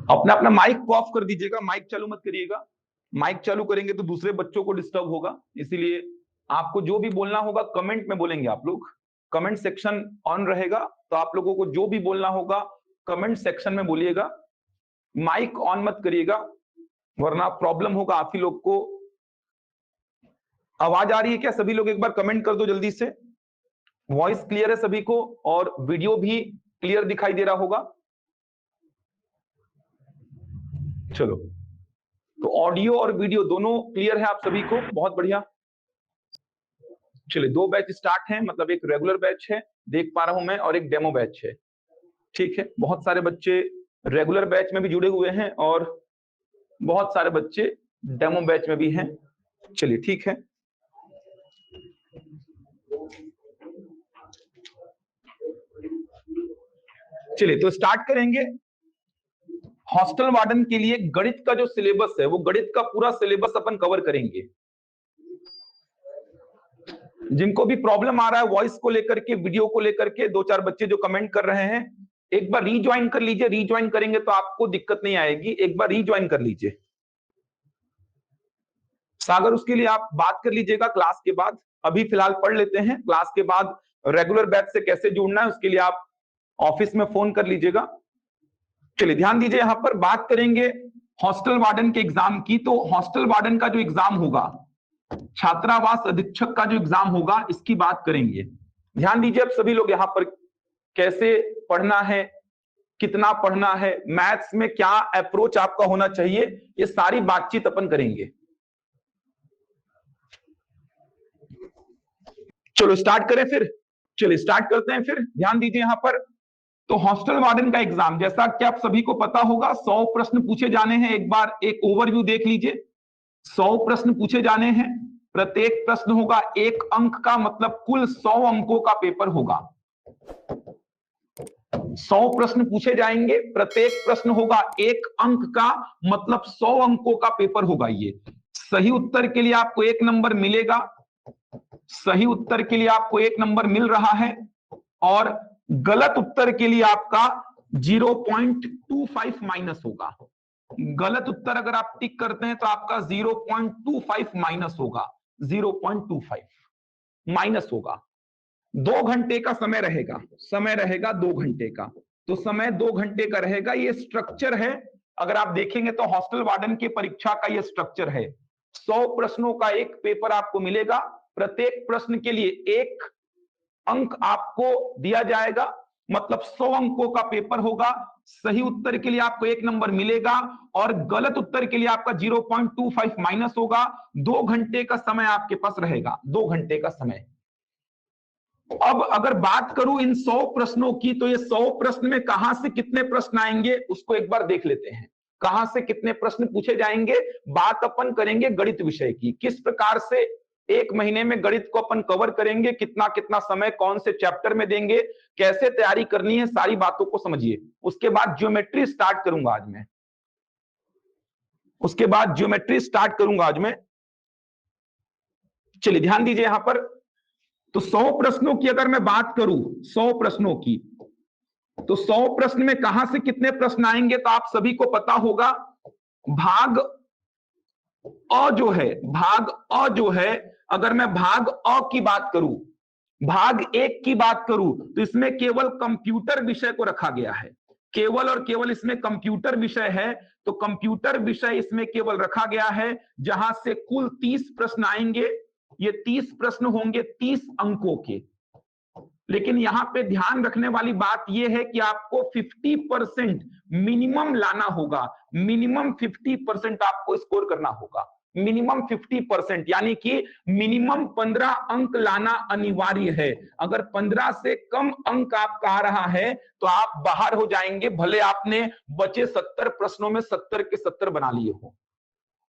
अपना अपना माइक को ऑफ कर दीजिएगा, माइक चालू मत करिएगा। माइक चालू करेंगे तो दूसरे बच्चों को डिस्टर्ब होगा, इसीलिए आपको जो भी बोलना होगा कमेंट में बोलेंगे। आप लोग कमेंट सेक्शन ऑन रहेगा, तो आप लोगों को जो भी बोलना होगा कमेंट सेक्शन में बोलिएगा। माइक ऑन मत करिएगा, वरना प्रॉब्लम होगा आप ही लोग को। आवाज आ रही है क्या सभी लोग? एक बार कमेंट कर दो जल्दी से। वॉइस क्लियर है सभी को और वीडियो भी क्लियर दिखाई दे रहा होगा? चलो, तो ऑडियो और वीडियो दोनों क्लियर है आप सभी को, बहुत बढ़िया। चलिए, 2 बैच स्टार्ट हैं, मतलब एक रेगुलर बैच है देख पा रहा हूं मैं, और एक डेमो बैच है। ठीक है, बहुत सारे बच्चे रेगुलर बैच में भी जुड़े हुए हैं और बहुत सारे बच्चे डेमो बैच में भी हैं। चलिए ठीक है, चलिए तो स्टार्ट करेंगे। हॉस्टल वार्डन के लिए गणित का जो सिलेबस है, वो गणित का पूरा सिलेबस अपन कवर करेंगे। जिनको भी प्रॉब्लम आ रहा है वॉइस को लेकर के, वीडियो को लेकर के, 2-4 बच्चे जो कमेंट कर रहे हैं, एक बार रीज्वाइन कर लीजिए। रीज्वाइन करेंगे तो आपको दिक्कत नहीं आएगी, एक बार रीज्वाइन कर लीजिए। सागर, उसके लिए आप बात कर लीजिएगा क्लास के बाद। अभी फिलहाल पढ़ लेते हैं, क्लास के बाद रेगुलर बैच से कैसे जुड़ना है उसके लिए आप ऑफिस में फोन कर लीजिएगा। चलिए ध्यान दीजिए, यहां पर बात करेंगे हॉस्टल वार्डन के एग्जाम की। तो हॉस्टल वार्डन का जो एग्जाम होगा, छात्रावास अधीक्षक का जो एग्जाम होगा, इसकी बात करेंगे। ध्यान दीजिए अब सभी लोग, यहां पर कैसे पढ़ना है, कितना पढ़ना है, मैथ्स में क्या अप्रोच आपका होना चाहिए, ये सारी बातचीत अपन करेंगे। चलो स्टार्ट करें फिर। चलिए स्टार्ट करते हैं फिर। ध्यान दीजिए यहां पर, तो हॉस्टल वार्डन का एग्जाम, जैसा कि आप सभी को पता होगा, 100 प्रश्न पूछे जाने हैं। एक बार एक ओवरव्यू देख लीजिए। 100 प्रश्न पूछे जाने हैं, प्रत्येक प्रश्न होगा 1 अंक का, मतलब कुल 100 अंकों का पेपर होगा। 100 प्रश्न पूछे जाएंगे, प्रत्येक प्रश्न होगा 1 अंक का, मतलब 100 अंकों का पेपर होगा ये। सही उत्तर के लिए आपको 1 नंबर मिलेगा, सही उत्तर के लिए आपको 1 नंबर मिल रहा है, और गलत उत्तर के लिए आपका 0.25 माइनस होगा। गलत उत्तर अगर आप टिक करते हैं तो आपका 0.25 माइनस होगा, 0.25 माइनस होगा। 2 घंटे का समय रहेगा, समय रहेगा 2 घंटे का। तो समय 2 घंटे का रहेगा। ये स्ट्रक्चर है, अगर आप देखेंगे तो हॉस्टल वार्डन की परीक्षा का ये स्ट्रक्चर है। 100 प्रश्नों का एक पेपर आपको मिलेगा, प्रत्येक प्रश्न के लिए 1 अंक आपको दिया जाएगा, मतलब 100 अंकों का पेपर होगा। सही उत्तर के लिए आपको 1 नंबर मिलेगा, और गलत उत्तर के लिए आपका 0.25 माइनस होगा। 2 घंटे का समय आपके पास रहेगा, 2 घंटे का समय। अब अगर बात करूं इन 100 प्रश्नों की, तो ये 100 प्रश्न में कहां से कितने प्रश्न आएंगे उसको एक बार देख लेते हैं। कहां से कितने प्रश्न पूछे जाएंगे, बात अपन करेंगे गणित विषय की। किस प्रकार से 1 महीने में गणित को अपन कवर करेंगे, कितना कितना समय कौन से चैप्टर में देंगे, कैसे तैयारी करनी है, सारी बातों को समझिए। उसके बाद ज्योमेट्री स्टार्ट करूंगा आज मैं, उसके बाद ज्योमेट्री स्टार्ट करूंगा आज मैं। चलिए ध्यान दीजिए यहां पर, तो 100 प्रश्नों की अगर मैं बात करूं, 100 प्रश्नों की, तो 100 प्रश्न में कहां से कितने प्रश्न आएंगे, तो आप सभी को पता होगा। भाग अ जो है, भाग अ जो है, अगर मैं भाग अ की बात करूं, भाग 1 की बात करूं, तो इसमें केवल कंप्यूटर विषय को रखा गया है। केवल और केवल इसमें कंप्यूटर विषय है, तो कंप्यूटर विषय इसमें केवल रखा गया है, जहां से कुल 30 प्रश्न आएंगे। ये 30 प्रश्न होंगे 30 अंकों के। लेकिन यहां पे ध्यान रखने वाली बात यह है कि आपको 50% मिनिमम लाना होगा, मिनिमम 50% आपको स्कोर करना होगा, मिनिमम 50%, यानी कि मिनिमम 15 अंक लाना अनिवार्य है। अगर 15 से कम अंक आपका आ रहा है तो आप बाहर हो जाएंगे, भले आपने बचे 70 प्रश्नों में 70 के 70 बना लिए हो।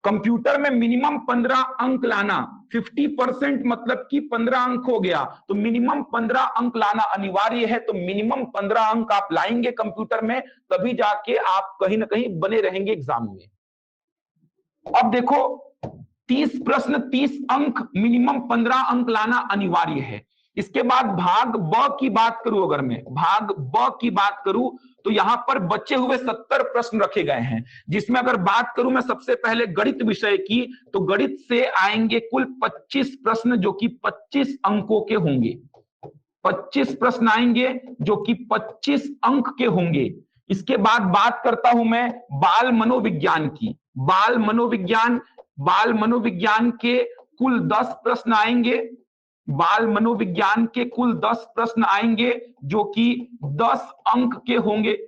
कंप्यूटर में मिनिमम 15 अंक लाना, 50% मतलब कि 15 अंक हो गया, तो मिनिमम 15 अंक लाना अनिवार्य है। तो मिनिमम 15 अंक आप लाएंगे कंप्यूटर में, तभी जाके आप कहीं ना कहीं बने रहेंगे एग्जाम में। अब देखो, 30 प्रश्न 30 अंक, मिनिमम 15 अंक लाना अनिवार्य है। इसके बाद भाग ब की बात करूं, अगर मैं भाग ब की बात करूं तो यहां पर बचे हुए 70 प्रश्न रखे गए हैं, जिसमें अगर बात करूं मैं सबसे पहले गणित विषय की, तो गणित से आएंगे कुल 25 प्रश्न जो कि 25 अंकों के होंगे। 25 प्रश्न आएंगे जो कि 25 अंक के होंगे। इसके बाद बात करता हूं मैं बाल मनोविज्ञान की। बाल मनोविज्ञान के कुल 10 प्रश्न आएंगे। बाल मनोविज्ञान के कुल 10 प्रश्न आएंगे जो कि 10 अंक के होंगे।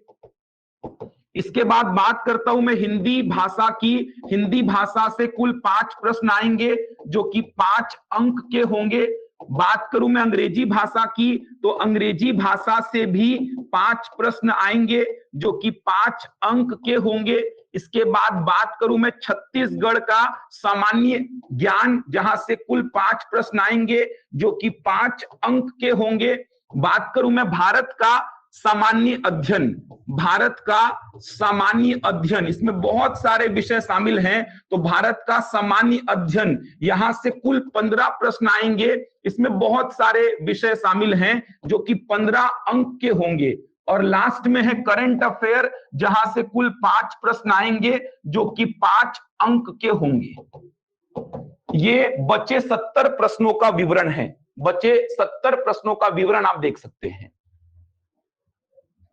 इसके बाद बात करता हूं मैं हिंदी भाषा की। हिंदी भाषा से कुल 5 प्रश्न आएंगे जो कि 5 अंक के होंगे। बात करूं मैं अंग्रेजी भाषा की, तो अंग्रेजी भाषा से भी 5 प्रश्न आएंगे जो कि 5 अंक के होंगे। इसके बाद बात करूं मैं छत्तीसगढ़ का सामान्य ज्ञान, जहां से कुल 5 प्रश्न आएंगे जो कि 5 अंक के होंगे। बात करूं मैं भारत का सामान्य अध्ययन, इसमें बहुत सारे विषय शामिल हैं, तो भारत का सामान्य अध्ययन, यहां से कुल 15 प्रश्न आएंगे। इसमें बहुत सारे विषय शामिल हैं जो कि 15 अंक के होंगे। और लास्ट में है करंट अफेयर, जहां से कुल 5 प्रश्न आएंगे जो कि 5 अंक के होंगे। ये बचे 70 प्रश्नों का विवरण है। बचे 70 प्रश्नों का विवरण आप देख सकते हैं।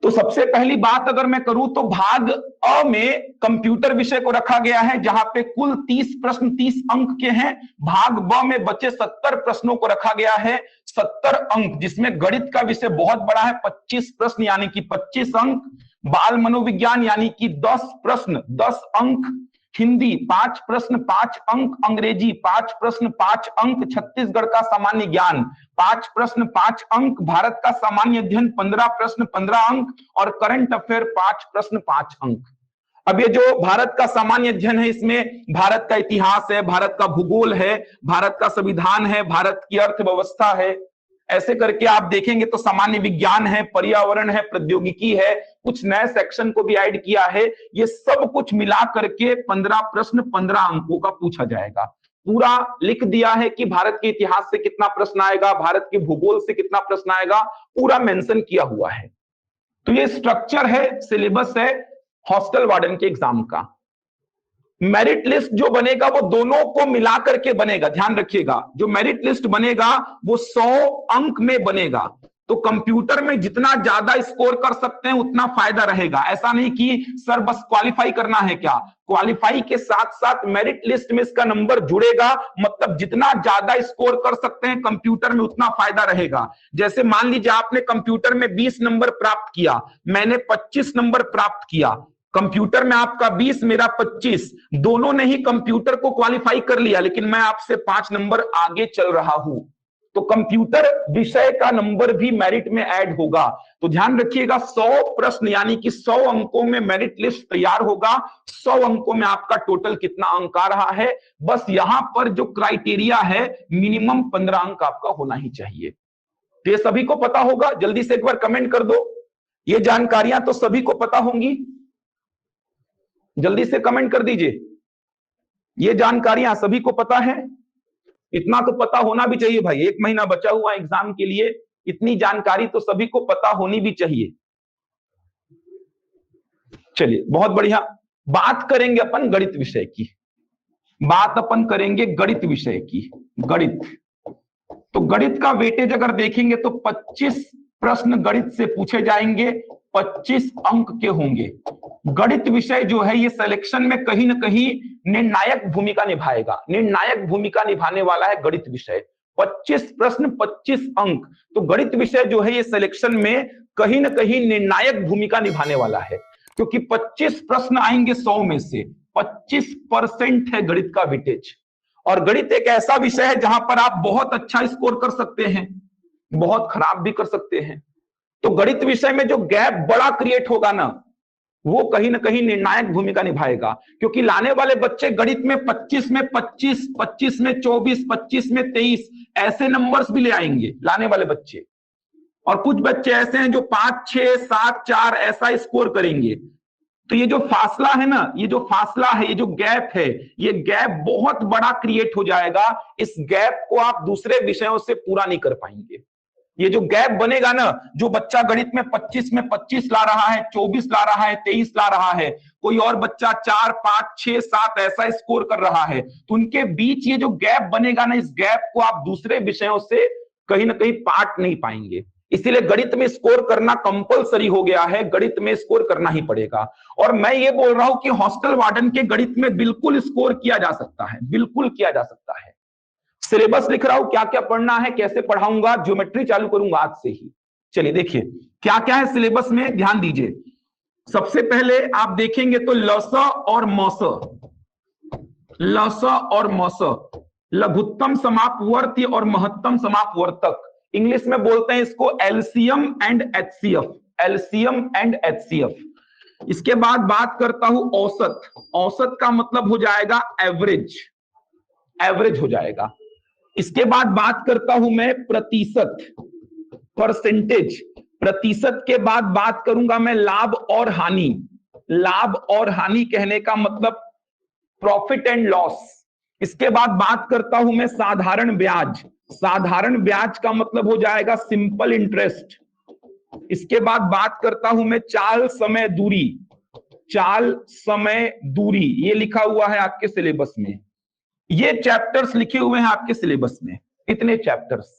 तो सबसे पहली बात अगर मैं करूं तो भाग अ में कंप्यूटर विषय को रखा गया है, जहां पे कुल 30 प्रश्न 30 अंक के हैं। भाग ब में बचे 70 प्रश्नों को रखा गया है 70 अंक, जिसमें गणित का विषय बहुत बड़ा है 25 प्रश्न यानी कि 25 अंक। बाल मनोविज्ञान यानी कि 10 प्रश्न 10 अंक। हिंदी 5 प्रश्न 5 अंक। अंग्रेजी 5 प्रश्न 5 अंक। छत्तीसगढ़ का सामान्य ज्ञान 5 प्रश्न 5 अंक। भारत का सामान्य अध्ययन 15 प्रश्न 15 अंक। और करंट अफेयर 5 प्रश्न 5 अंक। अब ये जो भारत का सामान्य अध्ययन है, इसमें भारत का इतिहास है, भारत का भूगोल है, भारत का संविधान है, भारत की अर्थव्यवस्था है। ऐसे करके आप देखेंगे तो सामान्य विज्ञान है, पर्यावरण है, प्रौद्योगिकी है, कुछ नए सेक्शन को भी ऐड किया है। ये सब कुछ मिला करके 15 प्रश्न 15 अंकों का पूछा जाएगा। पूरा लिख दिया है कि भारत के इतिहास से कितना प्रश्न आएगा, भारत के भूगोल से कितना प्रश्न आएगा, पूरा मेंशन किया हुआ है। तो ये स्ट्रक्चर है, सिलेबस है हॉस्टल वार्डन के एग्जाम का। मेरिट लिस्ट जो बनेगा वो दोनों को मिलाकर के बनेगा, ध्यान रखिएगा। जो मेरिट लिस्ट बनेगा वो 100 अंक में बनेगा। तो कंप्यूटर में जितना ज्यादा स्कोर कर सकते हैं उतना फायदा रहेगा। ऐसा नहीं कि सर बस क्वालिफाई करना है, क्या क्वालिफाई के साथ साथ मेरिट लिस्ट में इसका नंबर जुड़ेगा, मतलब जितना ज्यादा स्कोर कर सकते हैं कंप्यूटर में उतना फायदा रहेगा। जैसे मान लीजिए आपने कंप्यूटर में 20 नंबर प्राप्त किया, मैंने 25 नंबर प्राप्त किया, कंप्यूटर में आपका 20 मेरा 25, दोनों ने ही कंप्यूटर को क्वालिफाई कर लिया, लेकिन मैं आपसे 5 नंबर आगे चल रहा हूं। तो कंप्यूटर विषय का नंबर भी मेरिट में ऐड होगा। तो ध्यान रखिएगा 100 प्रश्न यानी कि 100 अंकों में मेरिट लिस्ट तैयार होगा। 100 अंकों में आपका टोटल कितना अंक आ रहा है, बस यहां पर जो क्राइटेरिया है मिनिमम 15 अंक आपका होना ही चाहिए। तो ये सभी को पता होगा, जल्दी से एक बार कमेंट कर दो। ये जानकारियां तो सभी को पता होंगी, जल्दी से कमेंट कर दीजिए। ये जानकारियां सभी को पता है, इतना तो पता होना भी चाहिए भाई। 1 महीना बचा हुआ एग्जाम के लिए, इतनी जानकारी तो सभी को पता होनी भी चाहिए। चलिए बहुत बढ़िया। बात करेंगे अपन गणित विषय की। बात अपन करेंगे गणित विषय की। गणित, तो गणित का वेटेज अगर देखेंगे तो 25 प्रश्न गणित से पूछे जाएंगे, 25 अंक के होंगे। गणित विषय जो है ये सिलेक्शन में कहीं ना कहीं निर्णायक भूमिका निभाएगा, निर्णायक भूमिका निभाने वाला है गणित विषय। 25 प्रश्न 25 अंक, तो गणित विषय जो है ये सिलेक्शन में कहीं ना कहीं निर्णायक भूमिका निभाने वाला है, क्योंकि 25 प्रश्न आएंगे 100 में से। 25% है गणित का वेटेज। और गणित एक ऐसा विषय है जहां पर आप बहुत अच्छा स्कोर कर सकते हैं, बहुत खराब भी कर सकते हैं। तो गणित विषय में जो गैप बड़ा क्रिएट होगा ना, वो कहीं ना कहीं निर्णायक भूमिका निभाएगा, क्योंकि लाने वाले बच्चे गणित में 25 में 25, 25 में 24, 25 में 23 ऐसे नंबर्स भी ले आएंगे लाने वाले बच्चे। और कुछ बच्चे ऐसे हैं जो 5, 6, 7, 4 ऐसा स्कोर करेंगे। तो ये जो फासला है ना, ये जो फासला है, ये जो गैप है, ये गैप बहुत बड़ा क्रिएट हो जाएगा। इस गैप को आप दूसरे विषयों से पूरा नहीं कर पाएंगे। ये जो गैप बनेगा ना, जो बच्चा गणित में 25 में 25 ला रहा है, 24 ला रहा है, 23 ला रहा है, कोई और बच्चा 4, 5, 6, 7 ऐसा स्कोर कर रहा है, तो उनके बीच ये जो गैप बनेगा ना, इस गैप को आप दूसरे विषयों से कहीं ना कहीं पाट नहीं पाएंगे। इसीलिए गणित में स्कोर करना कंपलसरी हो गया है, गणित में स्कोर करना ही पड़ेगा। और मैं ये बोल रहा हूं कि हॉस्टल वार्डन के गणित में बिल्कुल स्कोर किया जा सकता है, बिल्कुल किया जा सकता है। सिलेबस लिख रहा हूं, क्या क्या पढ़ना है, कैसे पढ़ाऊंगा, ज्योमेट्री चालू करूंगा आज से ही। चलिए देखिए क्या क्या है सिलेबस में, ध्यान दीजिए। सबसे पहले आप देखेंगे तो लस और मस, लस और मस, लघुत्तम समापवर्ती और महत्तम समापवर्तक, इंग्लिश में बोलते हैं इसको LCM and HCF, LCM and HCF. इसके बाद बात करता हूं औसत, औसत का मतलब हो जाएगा एवरेज, एवरेज हो जाएगा। इसके बाद बात करता हूं मैं प्रतिशत, परसेंटेज, प्रतिशत के बाद बात करूंगा मैं लाभ और हानि, लाभ और हानि कहने का मतलब प्रॉफिट एंड लॉस। इसके बाद बात करता हूं मैं साधारण ब्याज, साधारण ब्याज का मतलब हो जाएगा सिंपल इंटरेस्ट। इसके बाद बात करता हूं मैं चाल समय दूरी, चाल समय दूरी, ये लिखा हुआ है आपके सिलेबस में, ये चैप्टर्स लिखे हुए हैं आपके सिलेबस में, इतने चैप्टर्स।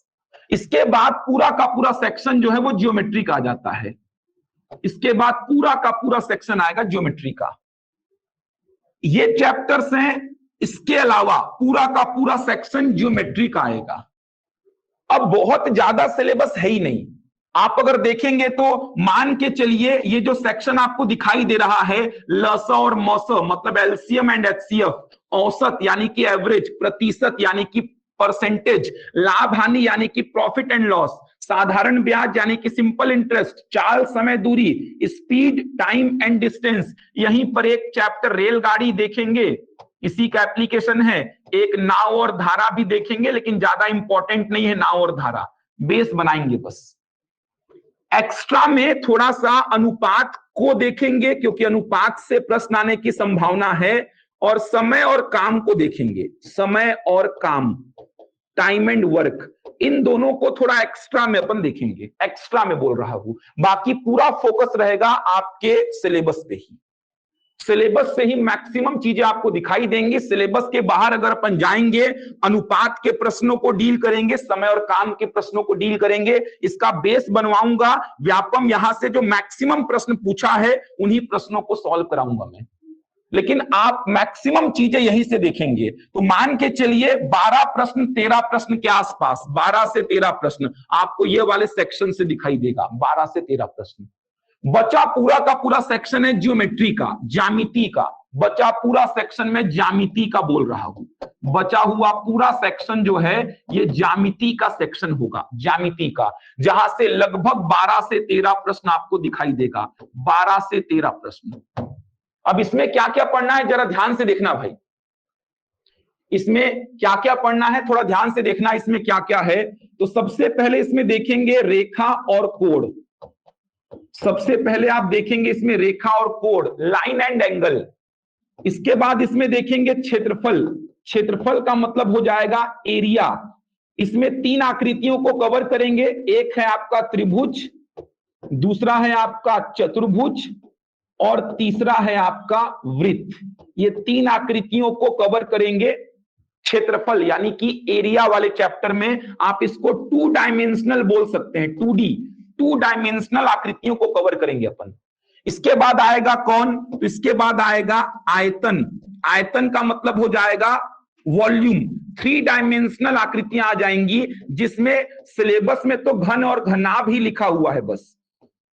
इसके बाद पूरा का पूरा सेक्शन जो है वो ज्योमेट्री का आ जाता है, इसके बाद पूरा का पूरा सेक्शन आएगा ज्योमेट्री का, ये चैप्टर्स हैं। इसके अलावा पूरा का पूरा सेक्शन ज्योमेट्री का आएगा। अब बहुत ज्यादा सिलेबस है ही नहीं, आप अगर देखेंगे तो मान के चलिए ये जो सेक्शन आपको दिखाई दे रहा है लस और मस मतलब एलसीएम एंड एचसीएफ, औसत यानी कि एवरेज, प्रतिशत यानी कि परसेंटेज, लाभ हानि यानी कि प्रॉफिट एंड लॉस, साधारण ब्याज यानी कि सिंपल इंटरेस्ट, चाल समय दूरी, स्पीड टाइम एंड डिस्टेंस, यहीं पर एक चैप्टर रेलगाड़ी देखेंगे, इसी का एप्लीकेशन है। एक नाव और धारा भी देखेंगे, लेकिन ज्यादा इंपॉर्टेंट नहीं है नाव और धारा, बेस बनाएंगे बस। एक्स्ट्रा में थोड़ा सा अनुपात को देखेंगे क्योंकि अनुपात से प्रश्न आने की संभावना है, और समय और काम को देखेंगे, समय और काम, टाइम एंड वर्क, इन दोनों को थोड़ा एक्स्ट्रा में अपन देखेंगे, एक्स्ट्रा में बोल रहा हूं। बाकी पूरा फोकस रहेगा आपके सिलेबस पे ही, सिलेबस से ही मैक्सिमम चीजें आपको दिखाई देंगी। सिलेबस के बाहर अगर अपन जाएंगे, अनुपात के प्रश्नों को डील करेंगे, समय और काम के प्रश्नों को डील करेंगे, इसका बेस बनवाऊंगा, व्यापम यहां से जो मैक्सिमम प्रश्न पूछा है उन्हीं प्रश्नों को सॉल्व कराऊंगा मैं, लेकिन आप मैक्सिमम चीजें यहीं से देखेंगे। तो मान के चलिए 12 प्रश्न 13 प्रश्न के आसपास, 12 से 13 प्रश्न आपको ये वाले सेक्शन से दिखाई देगा, 12 से 13 प्रश्न। बचा पूरा का पूरा सेक्शन है ज्योमेट्री का, ज्यामिति का, बचा पूरा सेक्शन में ज्यामिति का बोल रहा हूं, बचा हुआ पूरा सेक्शन जो है ये ज्यामिति का सेक्शन होगा, ज्यामिति का, जहां से लगभग 12 से 13 प्रश्न आपको दिखाई देगा, 12 से 13 प्रश्न। अब इसमें क्या क्या पढ़ना है जरा ध्यान से देखना भाई, इसमें क्या क्या पढ़ना है थोड़ा ध्यान से देखना, इसमें क्या क्या है। तो सबसे पहले इसमें देखेंगे रेखा और कोण, सबसे पहले आप देखेंगे इसमें रेखा और कोण, लाइन एंड एंगल। इसके बाद इसमें देखेंगे क्षेत्रफल, क्षेत्रफल का मतलब हो जाएगा एरिया। इसमें 3 आकृतियों को कवर करेंगे, एक है आपका त्रिभुज, दूसरा है आपका चतुर्भुज और तीसरा है आपका वृत्त। ये 3 आकृतियों को कवर करेंगे क्षेत्रफल यानी कि एरिया वाले चैप्टर में। आप इसको 2 डायमेंशनल बोल सकते हैं, 2D, 2 डायमेंशनल आकृतियों को कवर करेंगे अपन। इसके बाद आएगा कौन, तो इसके बाद आएगा आयतन, आयतन का मतलब हो जाएगा वॉल्यूम। 3 डायमेंशनल आकृतियां आ जाएंगी, जिसमें सिलेबस में तो घन और घनाभ ही लिखा हुआ है, बस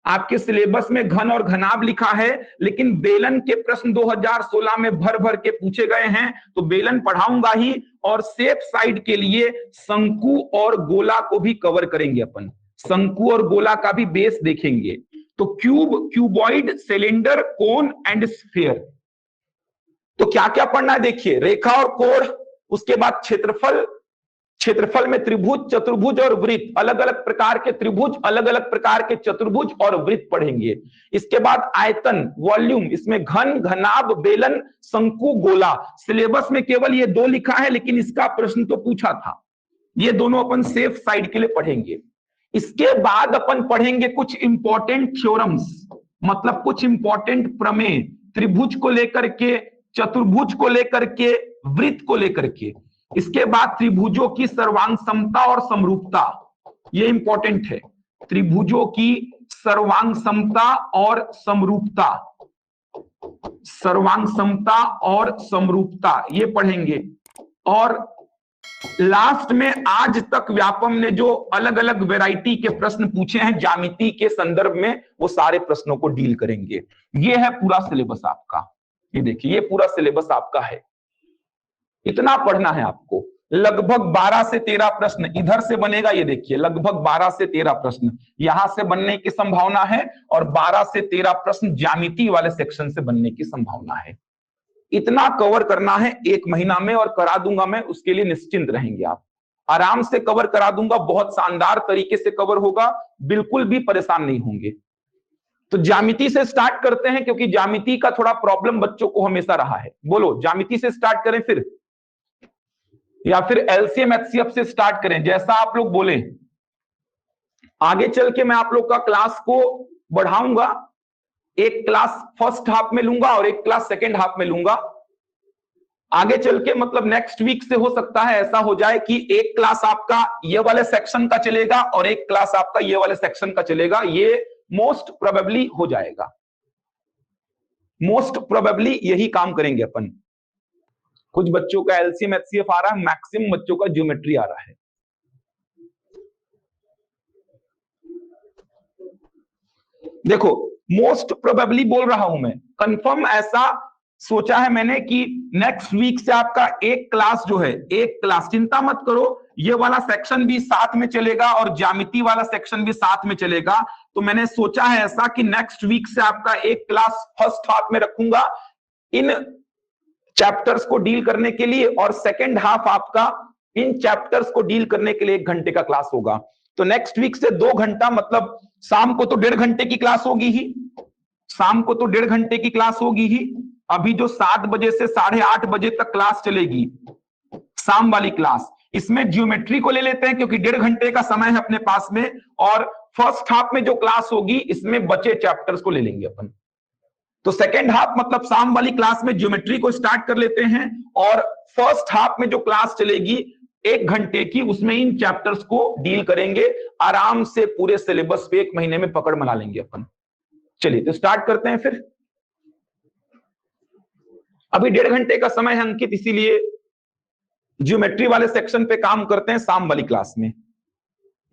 आपके सिलेबस में घन और घनाभ लिखा है, लेकिन बेलन के प्रश्न 2016 में भर भर के पूछे गए हैं, तो बेलन पढ़ाऊंगा ही, और सेफ साइड के लिए शंकु और गोला को भी कवर करेंगे अपन, शंकु और गोला का भी बेस देखेंगे। तो cube, cuboid, cylinder, cone and sphere. तो क्या क्या पढ़ना है देखिए, रेखा और कोण, उसके बाद क्षेत्रफल, क्षेत्रफल में त्रिभुज, चतुर्भुज और वृत्त, अलग अलग प्रकार के त्रिभुज, अलग अलग प्रकार के चतुर्भुज और वृत्त पढ़ेंगे। इसके बाद आयतन, वॉल्यूम, इसमें घन, घनाभ, बेलन, शंकु, गोला। सिलेबस में केवल ये 2 लिखा है, लेकिन इसका प्रश्न तो पूछा था, ये दोनों अपन सेफ साइड के लिए पढ़ेंगे। इसके बाद अपन पढ़ेंगे कुछ इंपॉर्टेंट थ्योरम्स, मतलब कुछ इंपॉर्टेंट प्रमेय, त्रिभुज को लेकर के, चतुर्भुज को लेकर के, वृत्त को लेकर के। इसके बाद त्रिभुजों की सर्वांग समता और समरूपता, ये इंपॉर्टेंट है। त्रिभुजों की सर्वांग समता और समरूपता, सर्वांग समता और समरूपता ये पढ़ेंगे। और लास्ट में आज तक व्यापम ने जो अलग अलग वैरायटी के प्रश्न पूछे हैं ज्यामिति के संदर्भ में, वो सारे प्रश्नों को डील करेंगे। ये है पूरा सिलेबस आपका, ये देखिए ये पूरा सिलेबस आपका है। इतना पढ़ना है आपको। लगभग 12 से 13 प्रश्न इधर से बनेगा, ये देखिए लगभग 12 से 13 प्रश्न यहां से बनने की संभावना है, और 12 से 13 प्रश्न ज्यामिति वाले सेक्शन से बनने की संभावना है। इतना कवर करना है 1 महीना में, और करा दूंगा मैं, उसके लिए निश्चिंत रहेंगे आप। आराम से कवर करा दूंगा, बहुत शानदार तरीके से कवर होगा, बिल्कुल भी परेशान नहीं होंगे। तो ज्यामिति से स्टार्ट करते हैं, क्योंकि ज्यामिति का थोड़ा प्रॉब्लम बच्चों को हमेशा रहा है। बोलो ज्यामिति से स्टार्ट करें फिर, या फिर एलसीएम एचसीएफ से स्टार्ट करें, जैसा आप लोग बोले। आगे चल के मैं आप लोग का क्लास को बढ़ाऊंगा, एक क्लास फर्स्ट हाफ में लूंगा और एक क्लास सेकेंड हाफ में लूंगा। आगे चल के मतलब नेक्स्ट वीक से हो सकता है ऐसा हो जाए कि एक क्लास आपका ये वाले सेक्शन का चलेगा और एक क्लास आपका ये वाले सेक्शन का चलेगा। ये मोस्ट प्रोबेबली हो जाएगा, मोस्ट प्रोबेबली यही काम करेंगे अपन। कुछ बच्चों का एलसीएम एचसीएफ आ रहा है, मैक्सिमम बच्चों का ज्योमेट्री आ रहा है। देखो मोस्ट प्रोबेबली बोल रहा हूं मैं, कंफर्म ऐसा सोचा है मैंने कि नेक्स्ट वीक से आपका एक क्लास जो है, एक क्लास, चिंता मत करो, ये वाला सेक्शन भी साथ में चलेगा और ज्यामिति वाला सेक्शन भी साथ में चलेगा। तो मैंने सोचा है ऐसा कि नेक्स्ट वीक से आपका एक क्लास फर्स्ट हाफ में रखूंगा इन चैप्टर्स को डील करने के लिए, और सेकेंड हाफ आपका इन चैप्टर्स को डील करने के लिए 1 घंटे का क्लास होगा। तो नेक्स्ट वीक से 2 घंटा, मतलब शाम को तो 1.5 घंटे की क्लास होगी ही, शाम को तो 1.5 घंटे की क्लास होगी ही। अभी जो 7 बजे से 8:30 बजे तक क्लास चलेगी, शाम वाली क्लास, इसमें ज्योमेट्री को ले लेते हैं क्योंकि 1.5 घंटे का समय है अपने पास में, और फर्स्ट हाफ में जो क्लास होगी इसमें बचे चैप्टर्स को ले लेंगे अपन। तो सेकेंड हाफ मतलब शाम वाली क्लास में ज्योमेट्री को स्टार्ट कर लेते हैं, और फर्स्ट हाफ में जो क्लास चलेगी 1 घंटे की, उसमें इन चैप्टर्स को डील करेंगे। आराम से पूरे सिलेबस पे 1 महीने में पकड़ बना लेंगे अपन। चलिए तो स्टार्ट करते हैं फिर। अभी 1.5 घंटे का समय है अंकित, इसीलिए ज्योमेट्री वाले सेक्शन पे काम करते हैं शाम वाली क्लास में।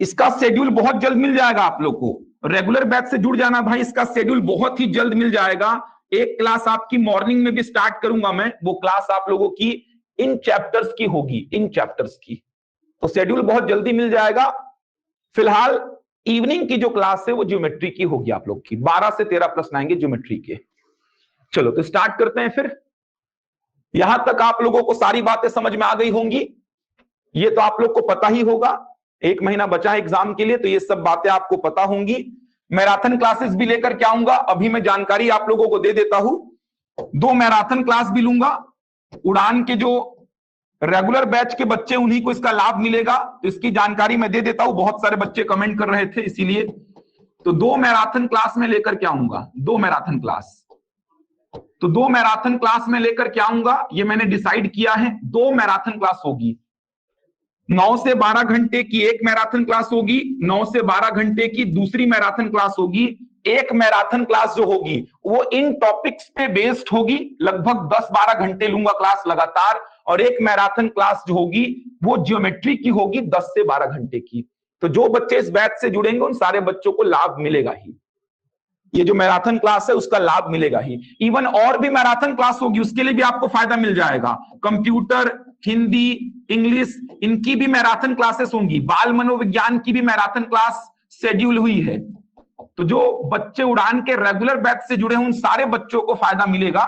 इसका शेड्यूल बहुत जल्द मिल जाएगा आप लोग को, रेगुलर बैच से जुड़ जाना भाई, इसका शेड्यूल बहुत ही जल्द मिल जाएगा। एक क्लास आपकी मॉर्निंग में भी स्टार्ट करूंगा मैं, वो क्लास आप लोगों की इन चैप्टर्स की होगी, इन चैप्टर्स की, तो शेड्यूल बहुत जल्दी मिल जाएगा। फिलहाल इवनिंग की जो क्लास है वो ज्योमेट्री की होगी आप लोग की, 12 से 13 प्रश्न आएंगे ज्योमेट्री के। चलो तो स्टार्ट करते हैं फिर। यहां तक आप लोगों को सारी बातें समझ में आ गई होंगी, ये तो आप लोग को पता ही होगा। 1 महीना बचा है एग्जाम के लिए, तो ये सब बातें आपको पता होंगी। मैराथन क्लासेस भी लेकर के आऊंगा, अभी मैं जानकारी आप लोगों को दे देता हूं। 2 मैराथन क्लास भी लूंगा। उड़ान के जो रेगुलर बैच के बच्चे उन्हीं को इसका लाभ मिलेगा, तो इसकी जानकारी मैं दे देता हूं। बहुत सारे बच्चे कमेंट कर रहे थे, इसीलिए तो 2 मैराथन क्लास में लेकर के आऊंगा, 2 मैराथन क्लास। तो 2 मैराथन क्लास में लेकर के आऊंगा, ये मैंने डिसाइड किया है। 2 मैराथन क्लास होगी, 9 से 12 घंटे की एक मैराथन क्लास होगी, 9 से 12 घंटे की दूसरी मैराथन क्लास होगी। एक मैराथन क्लास जो होगी वो इन टॉपिक्स पे बेस्ड होगी, लगभग 10-12 घंटे लूंगा क्लास लगातार। और एक मैराथन क्लास जो होगी वो ज्योमेट्री की होगी, 10 से 12 घंटे की। तो जो बच्चे इस बैच से जुड़ेंगे उन सारे बच्चों को लाभ मिलेगा ही, ये जो मैराथन क्लास है उसका लाभ मिलेगा ही। इवन और भी मैराथन क्लास होगी, उसके लिए भी आपको फायदा मिल जाएगा। कंप्यूटर, हिंदी, इंग्लिश, इनकी भी मैराथन क्लासेस होंगी। बाल मनोविज्ञान की भी मैराथन क्लास शेड्यूल हुई है। तो जो बच्चे उड़ान के रेगुलर बैच से जुड़े हैं उन सारे बच्चों को फायदा मिलेगा।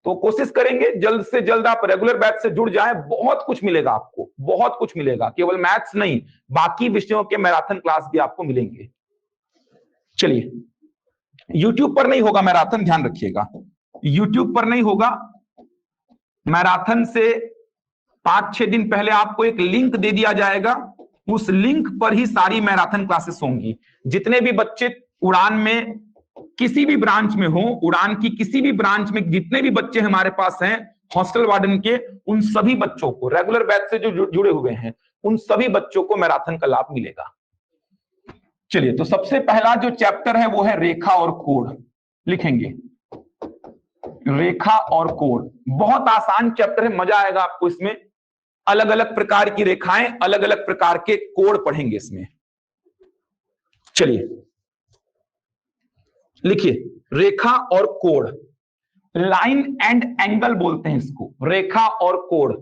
तो कोशिश करेंगे जल्द से जल्द आप रेगुलर बैच से जुड़ जाएं, बहुत कुछ मिलेगा आपको, बहुत कुछ मिलेगा। केवल मैथ्स नहीं, बाकी विषयों के मैराथन क्लास भी आपको मिलेंगे। चलिए, यूट्यूब पर नहीं होगा मैराथन, ध्यान रखिएगा, यूट्यूब पर नहीं होगा मैराथन। से 5-6 दिन पहले आपको एक लिंक दे दिया जाएगा, उस लिंक पर ही सारी मैराथन क्लासेस होंगी। जितने भी बच्चे उड़ान में किसी भी ब्रांच में हो, उड़ान की किसी भी ब्रांच में जितने भी बच्चे हमारे पास हैं हॉस्टल वार्डन के, उन सभी बच्चों को, रेगुलर बैच से जो जुड़े हुए हैं उन सभी बच्चों को मैराथन का लाभ मिलेगा। चलिए, तो सबसे पहला जो चैप्टर है वो है रेखा और कोण। लिखेंगे रेखा और कोण, बहुत आसान चैप्टर है, मजा आएगा आपको इसमें। अलग अलग प्रकार की रेखाएं, अलग अलग प्रकार के कोण पढ़ेंगे इसमें। चलिए लिखिए, रेखा और कोण, लाइन एंड एंगल बोलते हैं इसको, रेखा और कोण।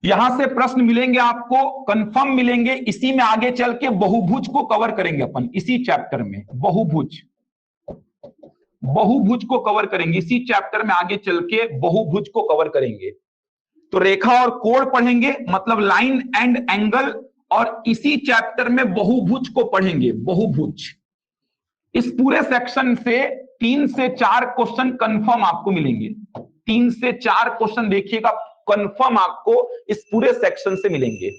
यहां से प्रश्न मिलेंगे आपको, कंफर्म मिलेंगे। इसी में आगे चल के बहुभुज को कवर करेंगे अपन, इसी चैप्टर में बहुभुज को कवर करेंगे, इसी चैप्टर में आगे चल के बहुभुज को कवर करेंगे। तो रेखा और कोण पढ़ेंगे, मतलब लाइन एंड एंगल, और इसी चैप्टर में बहुभुज को पढ़ेंगे, बहुभुज। इस पूरे सेक्शन से 3 से 4 क्वेश्चन कंफर्म आपको मिलेंगे। 3 से 4 क्वेश्चन देखिएगा कंफर्म आपको इस पूरे सेक्शन से मिलेंगे।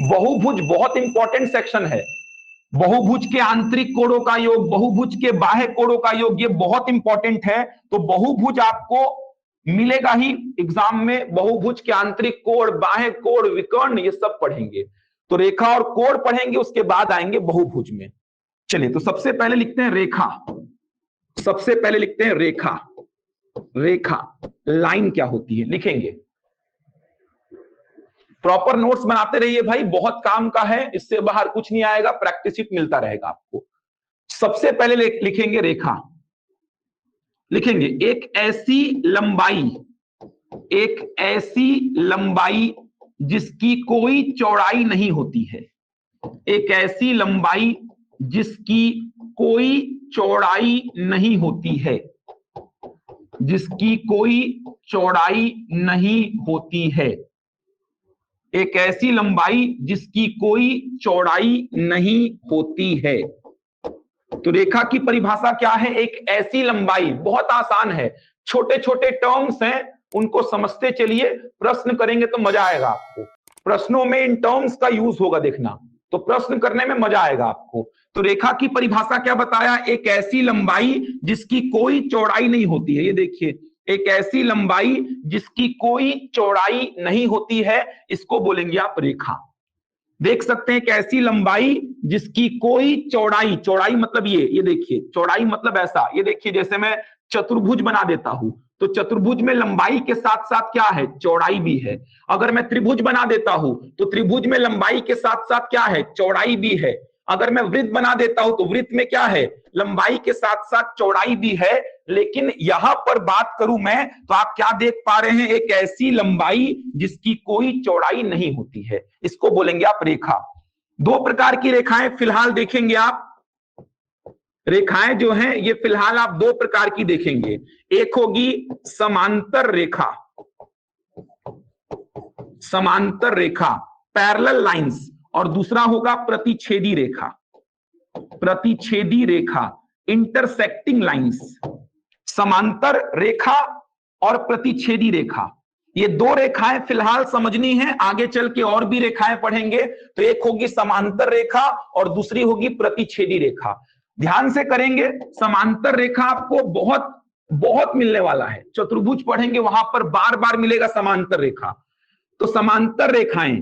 बहुभुज बहुत इंपॉर्टेंट सेक्शन है। बहुभुज के आंतरिक कोणों का योग, बहुभुज के बाह्य कोणों का योग, ये बहुत इंपॉर्टेंट है। तो बहुभुज आपको मिलेगा ही एग्जाम में। बहुभुज के आंतरिक कोण, बाह्य कोण, विकर्ण, ये सब पढ़ेंगे। तो रेखा और कोण पढ़ेंगे, उसके बाद आएंगे बहुभुज में। चलिए, तो सबसे पहले लिखते हैं रेखा। सबसे पहले लिखते हैं रेखा। रेखा, लाइन क्या होती है लिखेंगे। प्रॉपर नोट्स बनाते रहिए भाई, बहुत काम का है, इससे बाहर कुछ नहीं आएगा, प्रैक्टिस शीट मिलता रहेगा आपको। सबसे पहले लिखेंगे रेखा। लिखेंगे एक ऐसी लंबाई जिसकी कोई चौड़ाई नहीं होती है। एक ऐसी लंबाई जिसकी कोई चौड़ाई नहीं होती है, जिसकी कोई चौड़ाई नहीं होती है। एक ऐसी लंबाई जिसकी कोई चौड़ाई नहीं होती है। तो रेखा की परिभाषा क्या है? एक ऐसी लंबाई, बहुत आसान है, छोटे छोटे टर्म्स हैं, उनको समझते चलिए। प्रश्न करेंगे तो मजा आएगा आपको, प्रश्नों में इन टर्म्स का यूज होगा, देखना, तो प्रश्न करने में मजा आएगा आपको। तो रेखा की परिभाषा क्या बताया? एक ऐसी लंबाई जिसकी कोई चौड़ाई नहीं होती है। ये देखिए, एक ऐसी लंबाई जिसकी कोई चौड़ाई नहीं होती है, इसको बोलेंगे आप रेखा। देख सकते हैं, एक ऐसी लंबाई जिसकी कोई चौड़ाई, चौड़ाई मतलब ये देखिए, चौड़ाई मतलब ऐसा, ये देखिए, जैसे मैं चतुर्भुज बना देता हूं तो चतुर्भुज में लंबाई के साथ साथ क्या है? चौड़ाई भी है। अगर मैं त्रिभुज बना देता हूं तो त्रिभुज में लंबाई के साथ साथ क्या है? चौड़ाई भी है। अगर मैं वृत्त बना देता हूं तो वृत्त में क्या है? लंबाई के साथ साथ चौड़ाई भी है। लेकिन यहां पर बात करूं मैं तो आप क्या देख पा रहे हैं? एक ऐसी लंबाई जिसकी कोई चौड़ाई नहीं होती है, इसको बोलेंगे आप रेखा। 2 प्रकार की रेखाएं फिलहाल देखेंगे आप। रेखाएं जो हैं ये फिलहाल आप 2 प्रकार की देखेंगे। एक होगी समांतर रेखा, समांतर रेखा, पैरेलल लाइंस, और दूसरा होगा प्रतिच्छेदी रेखा, प्रतिच्छेदी रेखा, इंटरसेक्टिंग लाइंस। समांतर रेखा और प्रतिच्छेदी रेखा, ये 2 रेखाएं फिलहाल समझनी है, आगे चल के और भी रेखाएं पढ़ेंगे। तो एक होगी समांतर रेखा और दूसरी होगी प्रतिच्छेदी रेखा। ध्यान से करेंगे, समांतर रेखा आपको बहुत बहुत मिलने वाला है। चतुर्भुज पढ़ेंगे वहां पर बार बार मिलेगा समांतर रेखा। तो समांतर रेखाएं,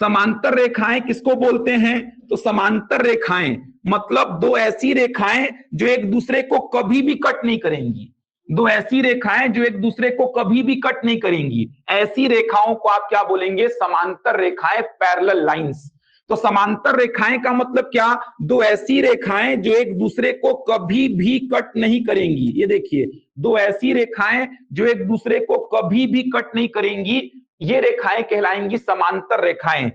समांतर रेखाएं किसको बोलते हैं? तो समांतर रेखाएं मतलब 2 ऐसी रेखाएं जो एक दूसरे को कभी भी कट नहीं करेंगी। 2 ऐसी रेखाएं जो एक दूसरे को कभी भी कट नहीं करेंगी, ऐसी रेखाओं को आप क्या बोलेंगे? समांतर रेखाएं, पैरेलल लाइंस। तो समांतर रेखाएं का मतलब क्या? 2 ऐसी रेखाएं जो एक दूसरे को कभी भी कट नहीं करेंगी। ये देखिए, 2 ऐसी रेखाएं जो एक दूसरे को कभी भी कट नहीं करेंगी, ये रेखाएं कहलाएंगी समांतर रेखाएं।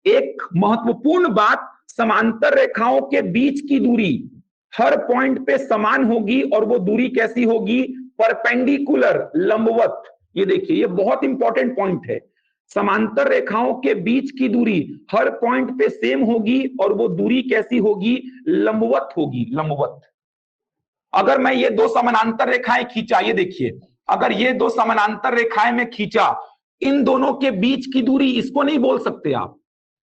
एक महत्वपूर्ण बात, समांतर रेखाओं के बीच की दूरी हर पॉइंट पे समान होगी, और वो दूरी कैसी होगी? परपेंडिकुलर, लंबवत। ये देखिए, ये बहुत इंपॉर्टेंट पॉइंट है। समांतर रेखाओं के बीच की दूरी हर पॉइंट पे सेम होगी, और वो दूरी कैसी होगी? लंबवत होगी, लंबवत। अगर मैं ये 2 समानांतर रेखाएं खींचा, ये देखिए, अगर ये 2 समानांतर रेखाएं में खींचा, इन दोनों के बीच की दूरी, इसको नहीं बोल सकते आप,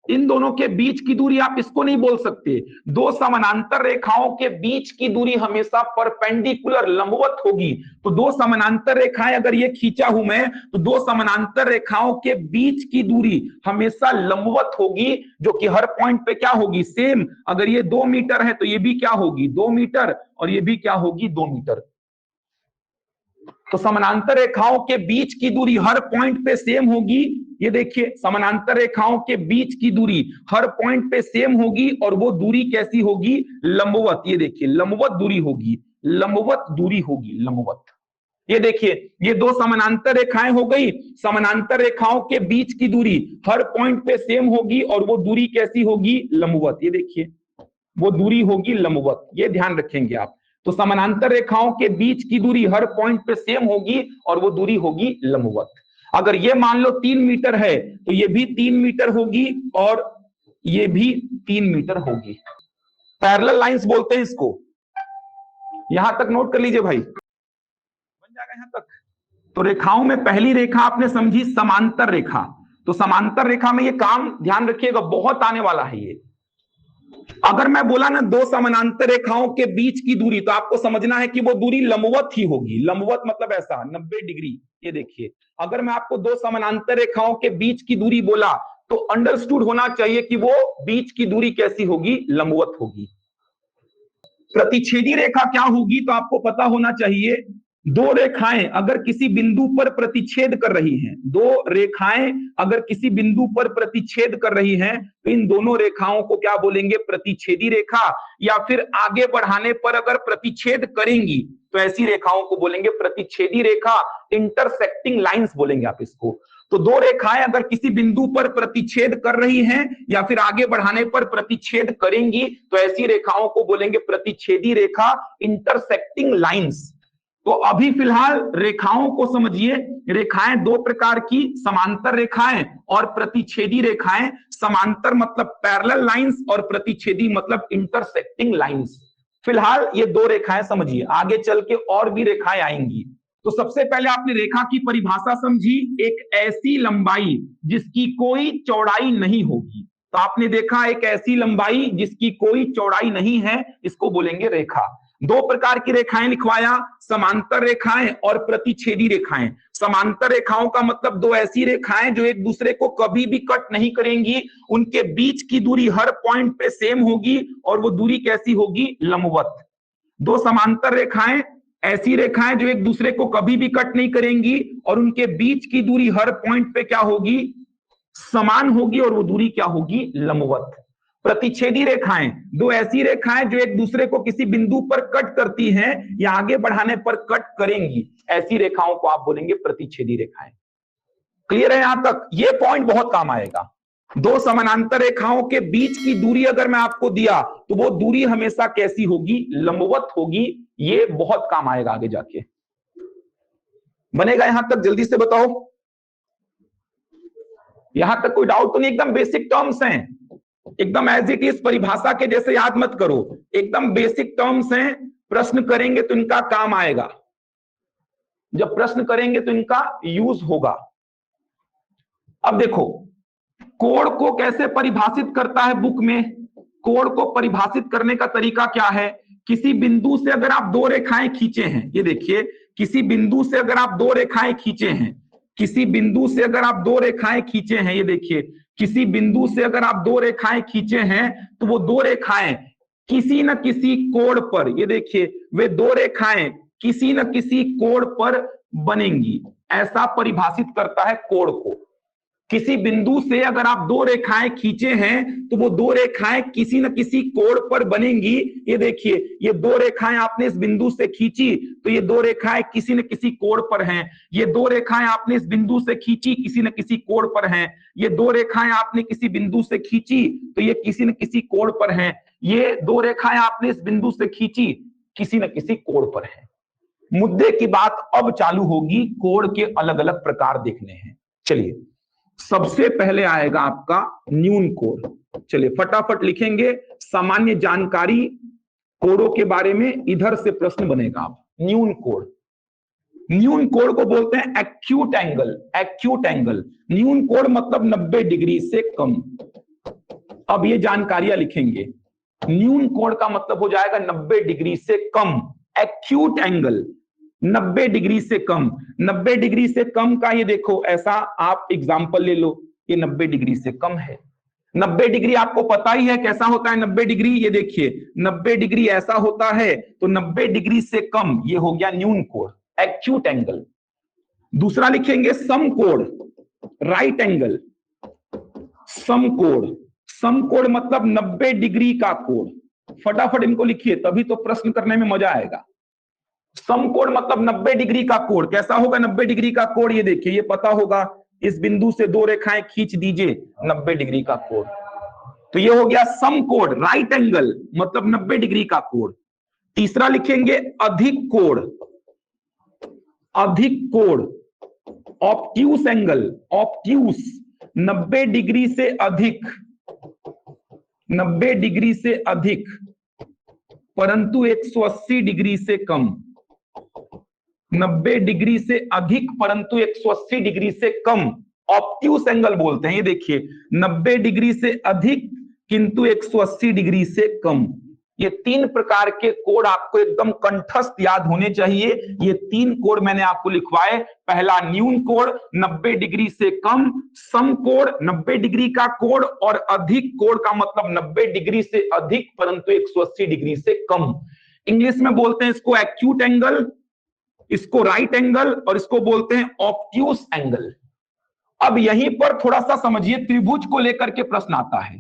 इन दोनों के बीच की दूरी आप इसको नहीं बोल सकते। दो समानांतर रेखाओं के बीच की दूरी हमेशा परपेंडिकुलर लंबवत होगी। तो दो समानांतर रेखाएं अगर ये खींचा हूं मैं, तो दो समानांतर रेखाओं के बीच की दूरी हमेशा लंबवत होगी, जो कि हर पॉइंट पे क्या होगी, सेम। अगर ये 2 मीटर है तो ये भी क्या होगी, 2 मीटर, और ये भी क्या होगी, 2 मीटर। तो समानांतर रेखाओं के बीच की दूरी हर पॉइंट पे सेम होगी। ये देखिए, समानांतर रेखाओं के बीच की दूरी हर पॉइंट पे सेम होगी, और वो दूरी कैसी होगी, लंबवत। ये देखिए, लंबवत दूरी होगी, लंबवत दूरी होगी, लंबवत। ये देखिए, ये दो समानांतर रेखाएं हो गई, समानांतर रेखाओं के बीच की दूरी हर पॉइंट पे सेम होगी, और वो दूरी कैसी होगी, लंबवत। ये देखिए, वो दूरी होगी लंबवत, ये ध्यान रखेंगे आप। तो समानांतर रेखाओं के बीच की दूरी हर पॉइंट पे सेम होगी, और वो दूरी होगी लंबवत। अगर ये मान लो 3 मीटर है, तो ये भी 3 मीटर होगी, और ये भी 3 मीटर होगी। पैरेलल लाइंस बोलते हैं इसको। यहां तक नोट कर लीजिए भाई, बन जाएगा यहां तक। तो रेखाओं में पहली रेखा आपने समझी समांतर रेखा। तो समांतर रेखा में ये काम ध्यान रखिएगा, बहुत आने वाला है ये। अगर मैं बोला ना दो समानांतर रेखाओं के बीच की दूरी, तो आपको समझना है कि वो दूरी लंबवत ही होगी। लंबवत मतलब ऐसा 90 डिग्री। ये देखिए, अगर मैं आपको दो समानांतर रेखाओं के बीच की दूरी बोला, तो अंडरस्टूड होना चाहिए कि वो बीच की दूरी कैसी होगी, लंबवत होगी। प्रतिच्छेदी रेखा क्या होगी, तो आपको पता होना चाहिए, दो रेखाएं अगर किसी बिंदु पर प्रतिच्छेद कर रही हैं, दो रेखाएं अगर किसी बिंदु पर प्रतिच्छेद कर रही हैं, तो इन दोनों रेखाओं को क्या बोलेंगे, प्रतिच्छेदी रेखा। या फिर आगे बढ़ाने पर अगर प्रतिच्छेद करेंगी, तो ऐसी रेखाओं को बोलेंगे प्रतिच्छेदी रेखा, इंटरसेक्टिंग लाइंस बोलेंगे आप इसको। तो दो रेखाएं अगर किसी बिंदु पर प्रतिच्छेद कर रही हैं, या फिर आगे बढ़ाने पर प्रतिच्छेद करेंगी, तो ऐसी रेखाओं को बोलेंगे प्रतिच्छेदी रेखा, इंटरसेक्टिंग लाइंस। तो अभी फिलहाल रेखाओं को समझिए। रेखाएं दो प्रकार की, समांतर रेखाएं और प्रतिच्छेदी रेखाएं। समांतर मतलब पैरेलल लाइंस, और प्रतिच्छेदी मतलब इंटरसेक्टिंग लाइंस। फिलहाल ये दो रेखाएं समझिए, आगे चल के और भी रेखाएं आएंगी। तो सबसे पहले आपने रेखा की परिभाषा समझी, एक ऐसी लंबाई जिसकी कोई चौड़ाई नहीं होगी। तो आपने देखा, एक ऐसी लंबाई जिसकी कोई चौड़ाई नहीं है, इसको बोलेंगे रेखा। दो प्रकार की रेखाएं लिखवाया, समांतर रेखाएं और प्रतिच्छेदी रेखाएं। समांतर रेखाओं का मतलब दो ऐसी रेखाएं जो एक दूसरे को कभी भी कट नहीं करेंगी, उनके बीच की दूरी हर पॉइंट पे सेम होगी, और वो दूरी कैसी होगी, लंबवत। दो समांतर रेखाएं ऐसी रेखाएं जो एक दूसरे को कभी भी कट नहीं करेंगी, और उनके बीच की दूरी हर पॉइंट पे क्या होगी, समान होगी, और वो दूरी क्या होगी, लंबवत। प्रतिच्छेदी रेखाएं दो ऐसी रेखाएं जो एक दूसरे को किसी बिंदु पर कट करती हैं, या आगे बढ़ाने पर कट करेंगी, ऐसी रेखाओं को आप बोलेंगे प्रतिच्छेदी रेखाएं। क्लियर है यहां तक? ये पॉइंट बहुत काम आएगा। दो समानांतर रेखाओं के बीच की दूरी अगर मैं आपको दिया, तो वो दूरी हमेशा कैसी होगी, लंबवत होगी। ये बहुत काम आएगा आगे जाके। बनेगा यहां तक? जल्दी से बताओ, यहां तक कोई डाउट तो नहीं? एकदम बेसिक टर्म्स हैं, एकदम एज इट इज, परिभाषा के जैसे याद मत करो, एकदम बेसिक टर्म्स हैं। प्रश्न करेंगे तो इनका काम आएगा, जब प्रश्न करेंगे तो इनका यूज होगा। अब देखो, कोण को कैसे परिभाषित करता है बुक में। कोण को परिभाषित करने का तरीका क्या है, किसी बिंदु से अगर आप दो रेखाएं खींचे हैं, ये देखिए, किसी बिंदु से अगर आप दो रेखाएं खींचे हैं, किसी बिंदु से अगर आप दो रेखाएं खींचे हैं, ये देखिए, किसी बिंदु से अगर आप दो रेखाएं खींचे हैं, तो वो दो रेखाएं किसी न किसी कोण पर, ये देखिए, वे दो रेखाएं किसी न किसी कोण पर बनेंगी। ऐसा परिभाषित करता है कोण को। किसी बिंदु से अगर आप दो रेखाएं खींचे हैं, तो वो दो रेखाएं किसी न किसी कोण पर बनेंगी। ये देखिए, ये दो रेखाएं आपने इस बिंदु से खींची, तो ये दो रेखाएं किसी न किसी कोण पर हैं। ये दो रेखाएं आपने इस बिंदु से खींची, किसी न किसी कोण पर हैं। ये दो रेखाएं आपने किसी बिंदु से खींची, तो ये किसी न किसी कोण पर हैं। ये दो रेखाएं आपने इस बिंदु से खींची, किसी न किसी कोण पर हैं। मुद्दे की बात अब चालू होगी, कोण के अलग अलग प्रकार देखने हैं। चलिए, सबसे पहले आएगा आपका न्यून कोण। चलिए फटाफट लिखेंगे सामान्य जानकारी कोणों के बारे में, इधर से प्रश्न बनेगा। आप न्यून कोण, न्यून कोण को बोलते हैं एक्यूट एंगल। एक्यूट एंगल, न्यून कोण मतलब 90 डिग्री से कम। अब ये जानकारियां लिखेंगे। न्यून कोण का मतलब हो जाएगा 90 डिग्री से कम, एक्यूट एंगल 90 डिग्री से कम। 90 डिग्री से कम का ये देखो, ऐसा आप एग्जांपल ले लो, ये 90 डिग्री से कम है। 90 डिग्री आपको पता ही है कैसा होता है 90 डिग्री, ये देखिए 90 डिग्री ऐसा होता है, तो 90 डिग्री से कम ये हो गया न्यून कोण, एक्यूट एंगल। दूसरा लिखेंगे समकोण, राइट एंगल, समकोण। समकोण मतलब 90 डिग्री का कोण। फटाफट इनको लिखिए, तभी तो प्रश्न करने में मजा आएगा। समकोण मतलब 90 डिग्री का कोण। कैसा होगा 90 डिग्री का कोण, ये देखिए, ये पता होगा, इस बिंदु से दो रेखाएं खींच दीजिए, 90 डिग्री का कोण। तो ये हो गया समकोण, राइट एंगल मतलब 90 डिग्री का कोण। तीसरा लिखेंगे अधिक कोण, अधिक कोण, ऑब्ट्यूस एंगल, ऑब्ट्यूस 90 डिग्री से अधिक, 90 डिग्री से अधिक परंतु 180 डिग्री से कम, 90 डिग्री से अधिक परंतु 180 डिग्री से कम, ऑब्ट्यूस एंगल बोलते हैं। ये देखिए 90 डिग्री से अधिक किंतु 180 डिग्री से कम। ये तीन प्रकार के कोण आपको एकदम कंठस्थ याद होने चाहिए। ये तीन कोण मैंने आपको लिखवाए। पहला न्यून कोण 90 डिग्री से कम, समकोण 90 डिग्री का कोण, और अधिक कोण का मतलब 90 डिग्री से अधिक परंतु 180 डिग्री से कम। इंग्लिश में बोलते हैं इसको एक्यूट एंगल, इसको राइट एंगल, और इसको बोलते हैं ऑब्ट्यूस एंगल। अब यहीं पर थोड़ा सा समझिए, त्रिभुज को लेकर के प्रश्न आता है,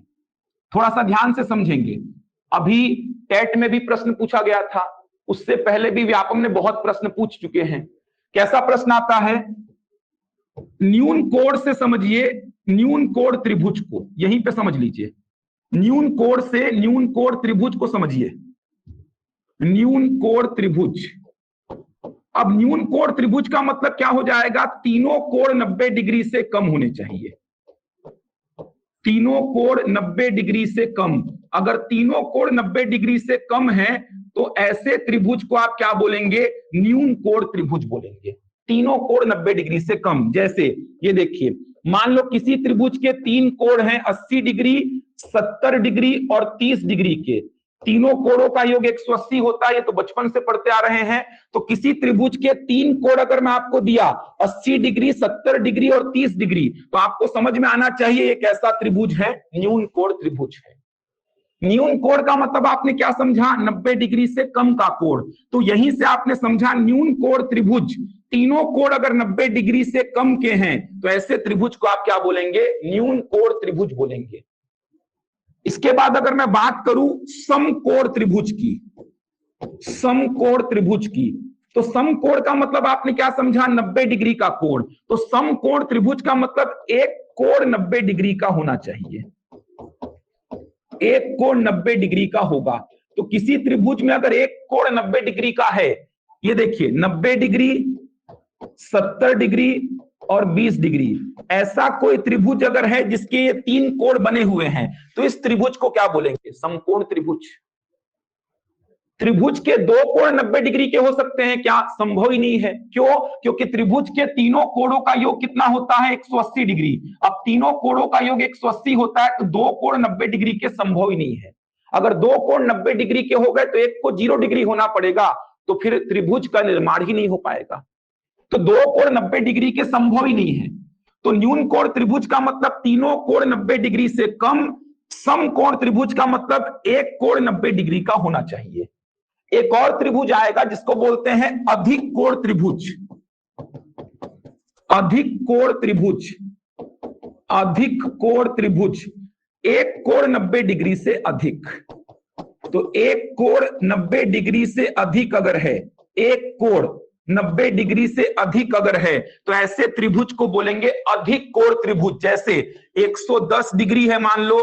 थोड़ा सा ध्यान से समझेंगे। अभी टेट में भी प्रश्न पूछा गया था, उससे पहले भी व्यापम ने बहुत प्रश्न पूछ चुके हैं। कैसा प्रश्न आता है, न्यून कोण से समझिए, न्यून कोण त्रिभुज को यहीं पे समझ लीजिए। न्यून कोण से न्यून कोण त्रिभुज को समझिए, न्यून कोण त्रिभुज। अब न्यून कोण त्रिभुज का मतलब क्या हो जाएगा, तीनों कोण 90 डिग्री से कम होने चाहिए, तीनों कोण 90 डिग्री से कम। अगर तीनों कोण 90 डिग्री से कम है तो ऐसे त्रिभुज को आप क्या बोलेंगे, न्यून कोण त्रिभुज बोलेंगे। तीनों कोण 90 डिग्री से कम। जैसे ये देखिए, मान लो किसी त्रिभुज के तीन कोण हैं 80 डिग्री, 70 डिग्री और 30 डिग्री के, तीनों कोणों का योग 180 होता है, ये तो बचपन से पढ़ते आ रहे हैं। तो किसी त्रिभुज के तीन कोण अगर मैं आपको दिया 80 डिग्री, 70 डिग्री और 30 डिग्री, तो आपको समझ में आना चाहिए एक ऐसा त्रिभुज है, न्यून कोण त्रिभुज है। न्यून कोण का मतलब आपने क्या समझा, 90 डिग्री से कम का कोण। तो यहीं से आपने समझा न्यून कोण त्रिभुज, तीनों कोण अगर 90 डिग्री से कम के हैं तो ऐसे त्रिभुज को आप क्या बोलेंगे, न्यून कोण त्रिभुज बोलेंगे। इसके बाद अगर मैं बात करूं समकोण त्रिभुज की, समकोण त्रिभुज की, तो समकोण का मतलब आपने क्या समझा, 90 डिग्री का कोण। तो समकोण त्रिभुज का मतलब एक कोण 90 डिग्री का होना चाहिए, एक कोण 90 डिग्री का होगा। तो किसी त्रिभुज में अगर एक कोण 90 डिग्री का है, ये देखिए 90 डिग्री, 70 डिग्री और 20 डिग्री, ऐसा कोई त्रिभुज अगर है जिसके ये तीन कोण बने हुए हैं, तो इस त्रिभुज को क्या बोलेंगे, समकोण त्रिभुज। त्रिभुज के दो कोण 90 डिग्री के हो सकते हैं क्या, संभव ही नहीं है। क्यों, क्योंकि त्रिभुज के तीनों कोणों का योग कितना होता है, 180 डिग्री। अब तीनों कोणों का योग 180 होता है, तो दो कोण 90 डिग्री के संभव ही नहीं है। अगर दो कोण 90 डिग्री के हो गए तो एक को 0 डिग्री होना पड़ेगा, तो फिर त्रिभुज का निर्माण ही नहीं हो पाएगा। तो दो कोण 90 डिग्री के संभव ही नहीं है। तो न्यून कोण त्रिभुज का मतलब तीनों कोण 90 डिग्री से कम, समकोण त्रिभुज का मतलब एक कोण 90 डिग्री का होना चाहिए। एक और त्रिभुज आएगा जिसको बोलते हैं अधिक कोण त्रिभुज, अधिक कोण त्रिभुज, अधिक कोण त्रिभुज, एक कोण 90 डिग्री से अधिक। तो एक कोण 90 डिग्री से अधिक अगर है, एक कोण 90 डिग्री से अधिक अगर है, तो ऐसे त्रिभुज को बोलेंगे अधिक कोण त्रिभुज। जैसे 110 डिग्री है मान लो,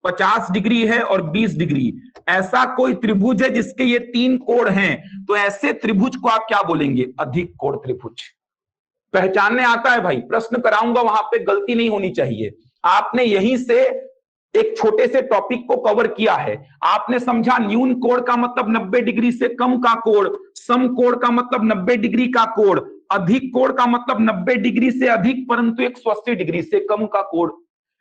50 डिग्री है और 20 डिग्री, ऐसा कोई त्रिभुज है जिसके ये तीन कोण हैं, तो ऐसे त्रिभुज को आप क्या बोलेंगे, अधिक कोण त्रिभुज। पहचानने आता है भाई, प्रश्न कराऊंगा वहां पे गलती नहीं होनी चाहिए। आपने यहीं से एक छोटे से टॉपिक को कवर किया है। आपने समझा न्यून कोण का मतलब 90 डिग्री से कम का कोण, समकोण का मतलब 90 डिग्री का कोण, अधिक कोण का मतलब 90 डिग्री से अधिक परंतु 180 डिग्री से कम का कोण।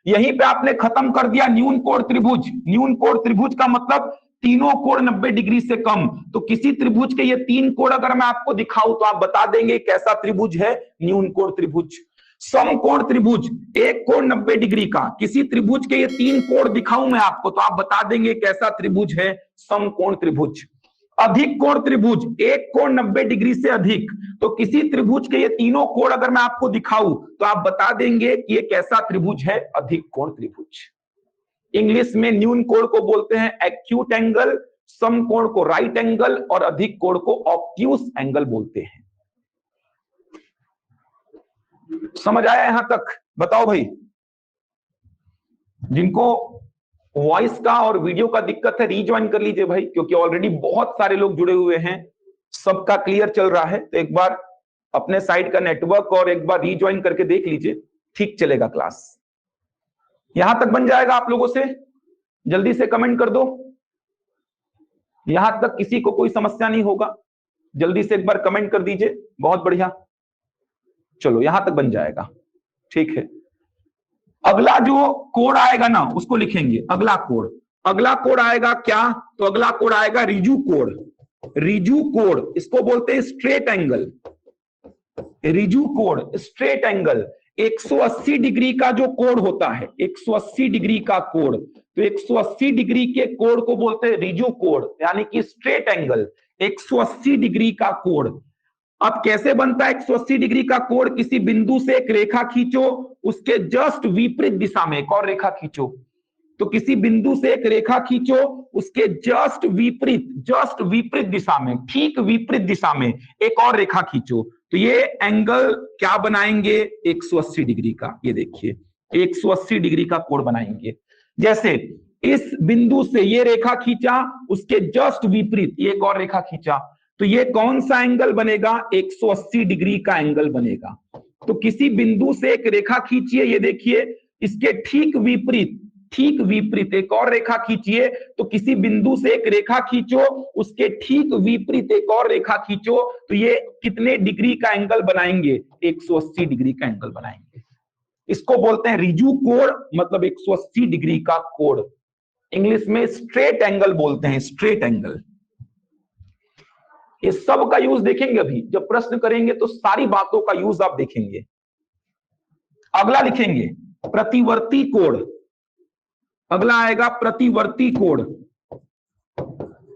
यहीं पे आपने खत्म कर दिया न्यून कोण त्रिभुज। न्यून कोण त्रिभुज का मतलब तीनों कोण 90 डिग्री से कम। तो किसी त्रिभुज के ये 3 कोण अगर मैं आपको दिखाऊं तो आप बता देंगे कैसा त्रिभुज है, न्यून कोण त्रिभुज। समकोण त्रिभुज, एक कोण 90 डिग्री का, किसी त्रिभुज के ये 3 कोण दिखाऊं मैं आपको तो आप बता देंगे कैसा त्रिभुज है, समकोण त्रिभुज। अधिक कोण त्रिभुज, एक कोण 90 डिग्री से अधिक, तो किसी त्रिभुज के ये तीनों कोण अगर मैं आपको दिखाऊं तो आप बता देंगे कि ये कैसा त्रिभुज है, अधिक कोण त्रिभुज। इंग्लिश में न्यून कोण को बोलते हैं एक्यूट एंगल, समकोण को राइट एंगल और अधिक कोण को ऑब्ट्यूस एंगल बोलते हैं। समझ आया यहां तक? बताओ भाई, जिनको वॉइस का और वीडियो का दिक्कत है रीज्वाइन कर लीजिए भाई, क्योंकि ऑलरेडी बहुत सारे लोग जुड़े हुए हैं, सबका क्लियर चल रहा है। तो एक बार अपने साइड का नेटवर्क और एक बार रीज्वाइन करके देख लीजिए, ठीक चलेगा क्लास। यहां तक बन जाएगा आप लोगों से? जल्दी से कमेंट कर दो, यहां तक किसी को कोई समस्या नहीं होगा, जल्दी से एक बार कमेंट कर दीजिए। बहुत बढ़िया, चलो यहां तक बन जाएगा, ठीक है। अगला जो कोण आएगा ना उसको लिखेंगे, अगला कोण। अगला कोण आएगा क्या? तो अगला कोण आएगा रिजु कोण। रिजु कोण, इसको बोलते हैं स्ट्रेट एंगल। रिजु कोण, स्ट्रेट एंगल। 180 डिग्री का जो कोण होता है, 180 डिग्री का कोण, तो 180 डिग्री के कोण को बोलते हैं रिजु कोण, यानी कि स्ट्रेट एंगल। 180 डिग्री का कोण। अब कैसे बनता है 180 डिग्री का कोण? किसी बिंदु से एक रेखा खींचो, उसके जस्ट विपरीत दिशा में एक और रेखा खींचो। तो किसी बिंदु से एक रेखा खींचो, उसके जस्ट विपरीत दिशा में, ठीक विपरीत दिशा में एक और रेखा खींचो, तो ये एंगल क्या बनाएंगे? 180 डिग्री का। ये देखिए 180 डिग्री का कोण बनाएंगे। जैसे इस बिंदु से ये रेखा खींचा, उसके जस्ट विपरीत एक और रेखा खींचा, तो ये कौन सा एंगल बनेगा? 180 डिग्री का एंगल बनेगा। तो किसी बिंदु से एक रेखा खींचिए, ये देखिए इसके ठीक विपरीत एक और रेखा खींचिए, तो किसी बिंदु से एक रेखा खींचो, उसके ठीक विपरीत एक और रेखा खींचो, तो ये कितने डिग्री का एंगल बनाएंगे? 180 डिग्री का एंगल बनाएंगे। इसको बोलते हैं रिजु कोण, मतलब 180 डिग्री का कोण। इंग्लिश में स्ट्रेट एंगल बोलते हैं, स्ट्रेट एंगल। ये सब का यूज देखेंगे अभी जब प्रश्न करेंगे, तो सारी बातों का यूज आप देखेंगे। अगला लिखेंगे प्रतिवर्ती कोण। अगला आएगा प्रतिवर्ती कोण।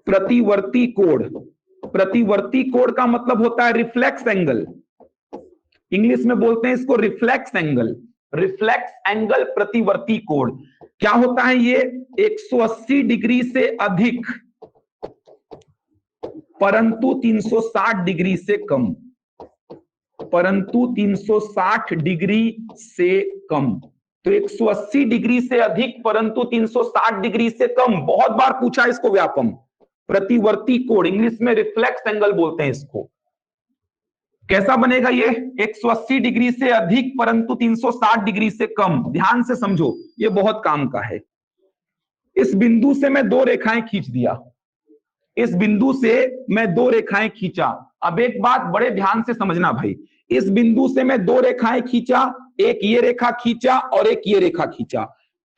प्रतिवर्ती कोण, प्रतिवर्ती कोण का मतलब होता है रिफ्लेक्स एंगल। इंग्लिश में बोलते हैं इसको रिफ्लेक्स एंगल। रिफ्लेक्स एंगल प्रतिवर्ती कोण क्या होता है? ये 180 डिग्री से अधिक परंतु 360 डिग्री से कम, परंतु 360 डिग्री से कम। तो 180 डिग्री से अधिक परंतु 360 डिग्री से कम, बहुत बार पूछा इसको व्यापम। प्रतिवर्ती कोण, इंग्लिश में रिफ्लेक्स एंगल बोलते हैं इसको। कैसा बनेगा ये? 180 डिग्री से अधिक परंतु 360 डिग्री से कम। ध्यान से समझो, ये बहुत काम का है। इस बिंदु से मैं दो रेखाएं खींच दिया, इस बिंदु से मैं दो रेखाएं खींचा। अब एक बात बड़े ध्यान से समझना भाई, इस बिंदु से मैं दो रेखाएं खींचा, एक ये रेखा खींचा और एक ये रेखा खींचा।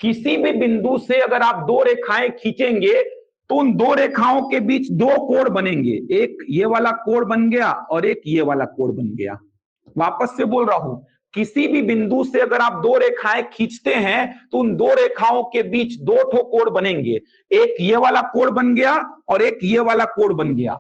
किसी भी बिंदु से अगर आप दो रेखाएं खींचेंगे तो उन दो रेखाओं के बीच दो कोण बनेंगे, एक ये वाला कोण बन गया और एक ये वाला कोण बन गया। वापस से बोल रहा हूं, किसी भी बिंदु से अगर आप दो रेखाएं खींचते हैं तो उन दो रेखाओं के बीच दो ठो कोण बनेंगे, एक ये वाला कोण बन गया और एक ये वाला कोण बन गया।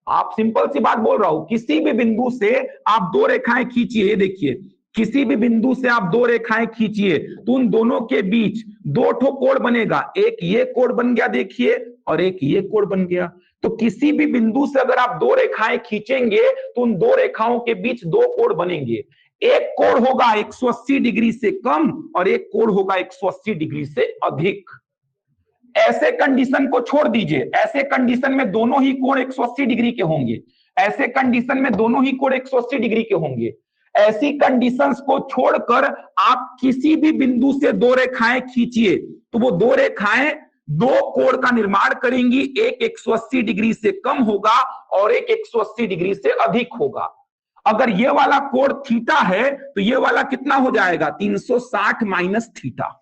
आप सिंपल सी बात बोल रहा हूं, किसी भी बिंदु से आप दो रेखाएं खींचिए, ये देखिए किसी भी बिंदु से आप दो रेखाएं खींचिए तो उन दोनों के बीच दो ठो कोण बनेगा, एक ये कोण बन गया देखिए और एक ये कोण बन गया। तो किसी भी बिंदु से अगर आप दो रेखाएं खींचेंगे तो उन दो रेखाओं के बीच दो कोण बनेंगे, एक कोण होगा 180 डिग्री से कम और एक कोण होगा 180 डिग्री से अधिक। ऐसे कंडीशन को छोड़ दीजिए, ऐसे कंडीशन में दोनों ही कोण 180 डिग्री के होंगे, ऐसे कंडीशन में दोनों ही कोण 180 डिग्री के होंगे। ऐसी कंडीशंस को छोड़कर आप किसी भी बिंदु से दो रेखाएं खींचिए तो वो दो रेखाएं दो कोण का निर्माण करेंगी, एक 180 डिग्री से कम होगा और एक 180 डिग्री से अधिक होगा। अगर ये वाला कोण थीटा है तो ये वाला कितना हो जाएगा 360 माइनस थीटा,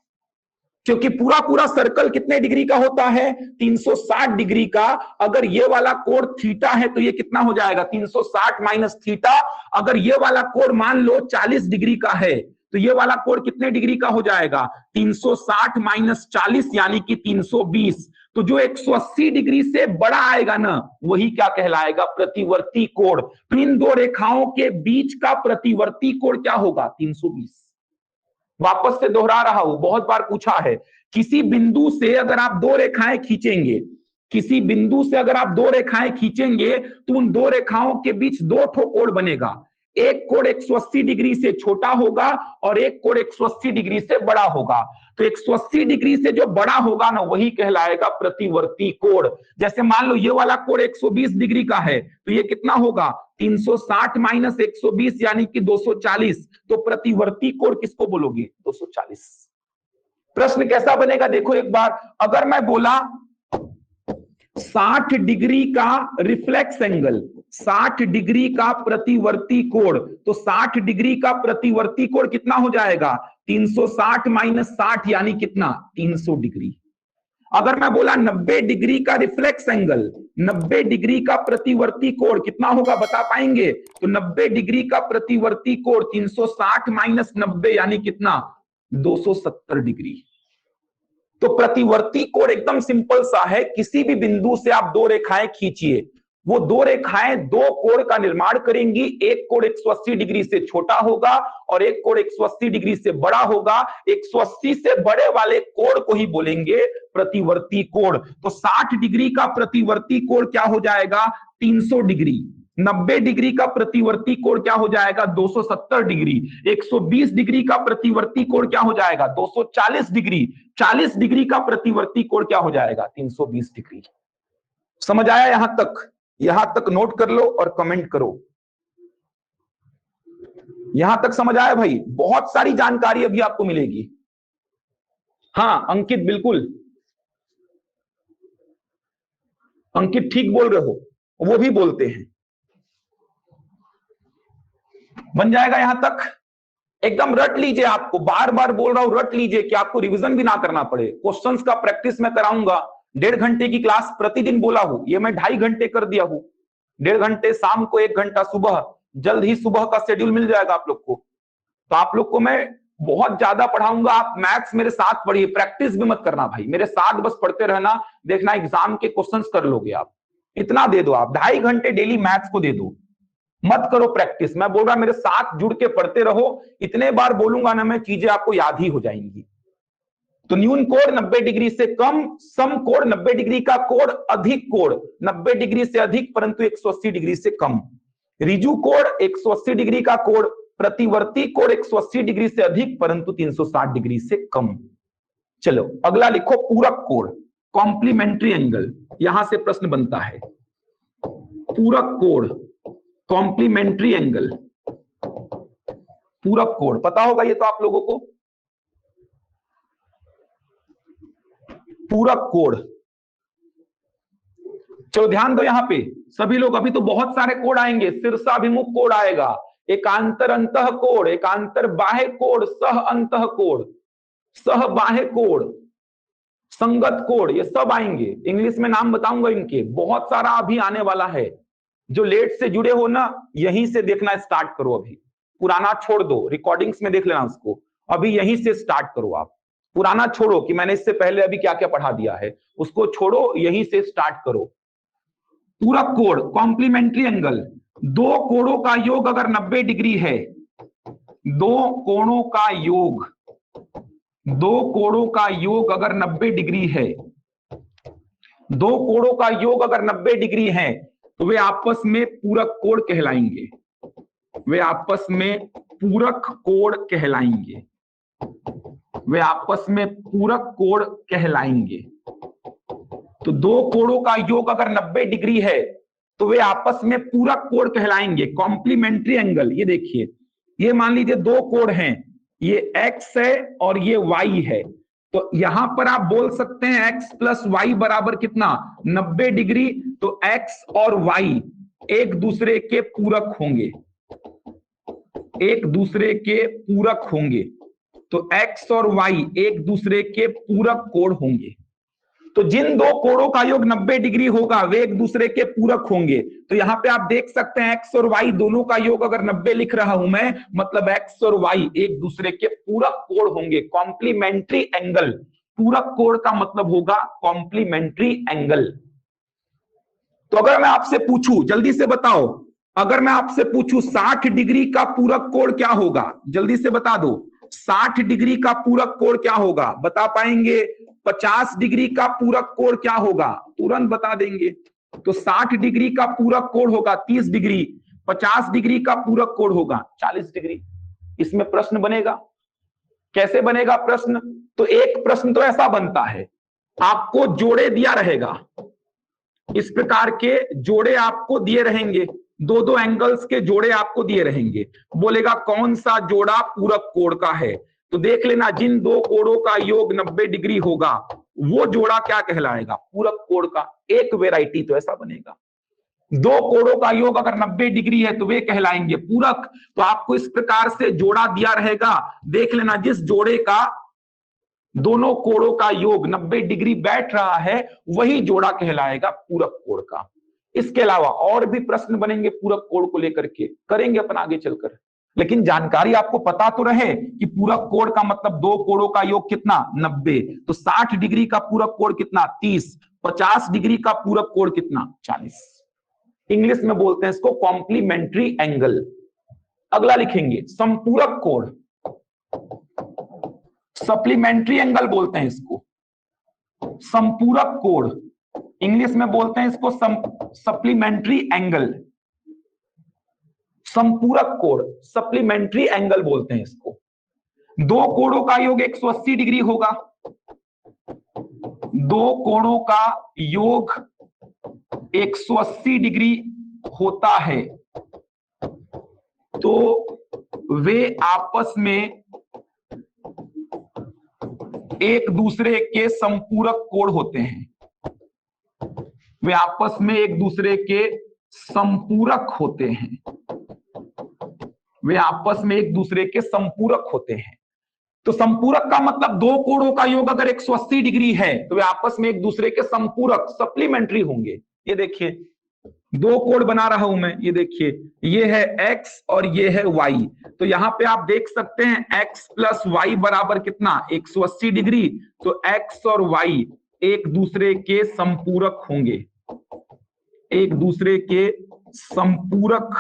क्योंकि पूरा पूरा सर्कल कितने डिग्री का होता है 360 डिग्री का। अगर ये वाला कोण थीटा है तो ये कितना हो जाएगा 360 माइनस थीटा। अगर ये वाला कोण मान लो 40 डिग्री का है तो ये वाला कोण कितने डिग्री का हो जाएगा 360 माइनस 40 यानी कि 320। तो जो 180 डिग्री से बड़ा आएगा ना वही क्या कहलाएगा प्रतिवर्ती कोण। तो इन दो रेखाओं के बीच का प्रतिवर्ती कोण क्या होगा 320। वापस से दोहरा रहा हूं, बहुत बार पूछा है, किसी बिंदु से अगर आप दो रेखाएं खींचेंगे, किसी बिंदु से अगर आप दो रेखाएं खींचेंगे तो उन दो रेखाओं के बीच दो ठो कोण बनेगा। एक कोण 180 डिग्री से छोटा होगा और एक कोण 180 डिग्री से बड़ा होगा। तो 180 डिग्री से जो बड़ा होगा ना वही कहलाएगा प्रतिवर्ती कोण। जैसे मान लो ये वाला कोण 120 डिग्री का है तो ये कितना होगा 360 माइनस 120 यानी कि 240। तो प्रतिवर्ती कोण किसको बोलोगे 240। प्रश्न कैसा बनेगा देखो एक बार, अगर मैं बोला 60 डिग्री का रिफ्लेक्स एंगल, 60 डिग्री का प्रतिवर्ती कोण, तो 60 डिग्री का प्रतिवर्ती कोण कितना हो जाएगा 360 माइनस 60 यानी कितना 300 डिग्री। अगर मैं बोला 90 डिग्री का रिफ्लेक्स एंगल, 90 डिग्री का प्रतिवर्ती कोण कितना होगा बता पाएंगे? तो 90 डिग्री का प्रतिवर्ती कोण 360 माइनस 90 यानी कितना 270 डिग्री। तो प्रतिवर्ती कोण एकदम सिंपल सा है, किसी भी बिंदु से आप दो रेखाएं खींचिए, वो दो रेखाएं दो कोण का निर्माण करेंगी। एक कोण 180 डिग्री से छोटा होगा और एक कोण 180 डिग्री से बड़ा होगा। 180 से बड़े वाले कोण को ही बोलेंगे प्रतिवर्ती कोण। तो 60 डिग्री का प्रतिवर्ती कोण क्या हो जाएगा 300 डिग्री। 90 डिग्री का प्रतिवर्ती कोण क्या हो जाएगा 270 डिग्री। 120 डिग्री का प्रतिवर्ती कोण क्या हो जाएगा 240 डिग्री। 40 डिग्री का प्रतिवर्ती कोण क्या हो जाएगा 320 डिग्री। समझ आया यहां तक? यहां तक नोट कर लो और कमेंट करो। यहां तक समझ आया भाई? बहुत सारी जानकारी अभी आपको मिलेगी। हाँ अंकित, बिल्कुल अंकित ठीक बोल रहे हो, वो भी बोलते हैं। बन जाएगा यहां तक? एकदम रट लीजिए, आपको बार बार बोल रहा हूं रट लीजिए कि आपको रिवीजन भी ना करना पड़े। क्वेश्चंस का प्रैक्टिस मैं कराऊंगा। 1.5 घंटे की क्लास प्रतिदिन बोला हूं, ये मैं 2.5 घंटे कर दिया हूं। 1.5 घंटे शाम को, 1 घंटा सुबह। जल्द ही सुबह का शेड्यूल मिल जाएगा आप लोग को। तो आप लोग को मैं बहुत ज्यादा पढ़ाऊंगा। आप मैथ्स मेरे साथ पढ़िए, प्रैक्टिस भी मत करना भाई, मेरे साथ बस पढ़ते रहना। देखना एग्जाम के क्वेश्चंस कर लोगे आप। इतना दे दो आप, 2.5 घंटे डेली मैथ्स को दे दो। मत करो प्रैक्टिस, मैं बोल रहा मेरे साथ जुड़ के पढ़ते रहो। इतने बार बोलूंगा ना मैं, चीजें आपको याद ही हो जाएंगी। तो न्यून कोण 90 डिग्री से कम, सम कोण 90 डिग्री का कोण, अधिक कोण 90 डिग्री से अधिक परंतु 180 डिग्री से कम। रिजु कोण 180 डिग्री का कोण, प्रतिवर्ती कोण 180 डिग्री से अधिक परंतु 360 डिग्री से कम। चलो अगला लिखो पूरक कोण, कॉम्प्लीमेंट्री एंगल। यहां से प्रश्न बनता है पूरक कोण, कॉम्प्लीमेंट्री एंगल। पूरक कोण पता होगा ये तो आप लोगों को। पूरक कोण, चलो ध्यान दो यहां पे सभी लोग। अभी तो बहुत सारे कोण आएंगे। शीर्षाभिमुख कोण आएगा, एकांतर अंतः कोण, एकांतर बाह्य कोण, सह अंतः कोण, सह बाह्य कोण, संगत कोण, ये सब आएंगे। इंग्लिश में नाम बताऊंगा इनके, बहुत सारा अभी आने वाला है। जो लेट से जुड़े हो ना, यहीं से देखना स्टार्ट करो। अभी पुराना छोड़ दो, रिकॉर्डिंग्स में देख लेना उसको। अभी यहीं से स्टार्ट करो आप। पुराना छोड़ो कि मैंने इससे पहले अभी क्या क्या पढ़ा दिया है, उसको छोड़ो, यहीं से स्टार्ट करो। पूरक कोण, कॉम्प्लीमेंट्री एंगल। दो कोणों का योग अगर 90 डिग्री है, दो कोणों का योग, दो कोणों का योग अगर 90 डिग्री है, दो कोणों का योग अगर 90 डिग्री है तो वे आपस में पूरक कोण कहलाएंगे। वे आपस में पूरक कोण कहलाएंगे। वे आपस में पूरक कोण कहलाएंगे। तो दो कोणों का योग अगर 90 डिग्री है तो वे आपस में पूरक कोण कहलाएंगे। कॉम्प्लीमेंट्री एंगल, ये देखिए, ये मान लीजिए दो कोण हैं, ये x है और ये y है। तो यहां पर आप बोल सकते हैं x प्लस वाई बराबर कितना 90 डिग्री। तो x और y एक दूसरे के पूरक होंगे। एक दूसरे के पूरक होंगे। तो x और y एक दूसरे के पूरक कोण होंगे। तो जिन दो कोणों का योग 90 डिग्री होगा वे एक दूसरे के पूरक होंगे। तो यहां पे आप देख सकते हैं x और y दोनों का योग अगर 90 लिख रहा हूं मैं, मतलब x और y एक दूसरे के पूरक कोण होंगे, कॉम्प्लीमेंट्री एंगल। पूरक कोण का मतलब होगा कॉम्प्लीमेंट्री एंगल। तो अगर मैं आपसे पूछूं, जल्दी से बताओ, अगर मैं आपसे पूछूं 60 डिग्री का पूरक कोण क्या होगा, जल्दी से बता दो। 60 डिग्री का पूरक कोण क्या होगा, बता पाएंगे? 50 डिग्री का पूरक कोण क्या होगा, तुरंत बता देंगे। तो 60 डिग्री का पूरक कोण होगा 30 डिग्री, 50 डिग्री का पूरक कोण होगा 40 डिग्री। इसमें प्रश्न बनेगा? कैसे बनेगा प्रश्न? तो एक प्रश्न तो ऐसा बनता है, आपको जोड़े दिया रहेगा, इस प्रकार के जोड़े आपको दिए रहेंगे, दो दो एंगल्स के जोड़े आपको दिए रहेंगे, बोलेगा कौन सा जोड़ा पूरक कोण का है। तो देख लेना, जिन दो कोणों का योग 90 डिग्री होगा वो जोड़ा क्या कहलाएगा, पूरक कोण का। एक वेराइटी तो ऐसा बनेगा, दो कोणों का योग अगर 90 डिग्री है तो वे कहलाएंगे पूरक। तो आपको इस प्रकार से जोड़ा दिया रहेगा, देख लेना, जिस जोड़े का दोनों कोणों का योग 90 डिग्री बैठ रहा है वही जोड़ा कहलाएगा पूरक कोण का। इसके अलावा और भी प्रश्न बनेंगे पूरक कोण को लेकर के, करेंगे अपन आगे चलकर, लेकिन जानकारी आपको पता तो रहे कि पूरक कोण का मतलब दो कोणों का योग कितना, 90। तो 60 डिग्री का पूरक कोण कितना, 30। 50 डिग्री का पूरक कोण कितना, 40। इंग्लिश में बोलते हैं इसको कॉम्प्लीमेंट्री एंगल। अगला लिखेंगे संपूरक कोण, सप्लीमेंट्री एंगल बोलते हैं इसको। संपूरक कोण इंग्लिश में बोलते हैं इसको सप्लीमेंट्री एंगल। संपूरक कोण सप्लीमेंट्री एंगल बोलते हैं इसको। दो कोणों का योग 180 डिग्री होगा, दो कोणों का योग 180 डिग्री होता है तो वे आपस में एक दूसरे के संपूरक कोण होते हैं। वे आपस में एक दूसरे के संपूरक होते हैं, वे आपस में एक दूसरे के संपूरक होते हैं। तो संपूरक का मतलब दो कोणों का योग अगर 180 डिग्री है तो वे आपस में एक दूसरे के संपूरक सप्लीमेंट्री होंगे। ये देखिए दो कोण बना रहा हूं मैं, ये देखिए, ये है x और ये है y। तो यहां पे आप देख सकते हैं x प्लस y बराबर कितना, 180 डिग्री। तो x और y एक दूसरे के संपूरक होंगे, एक दूसरे के संपूरक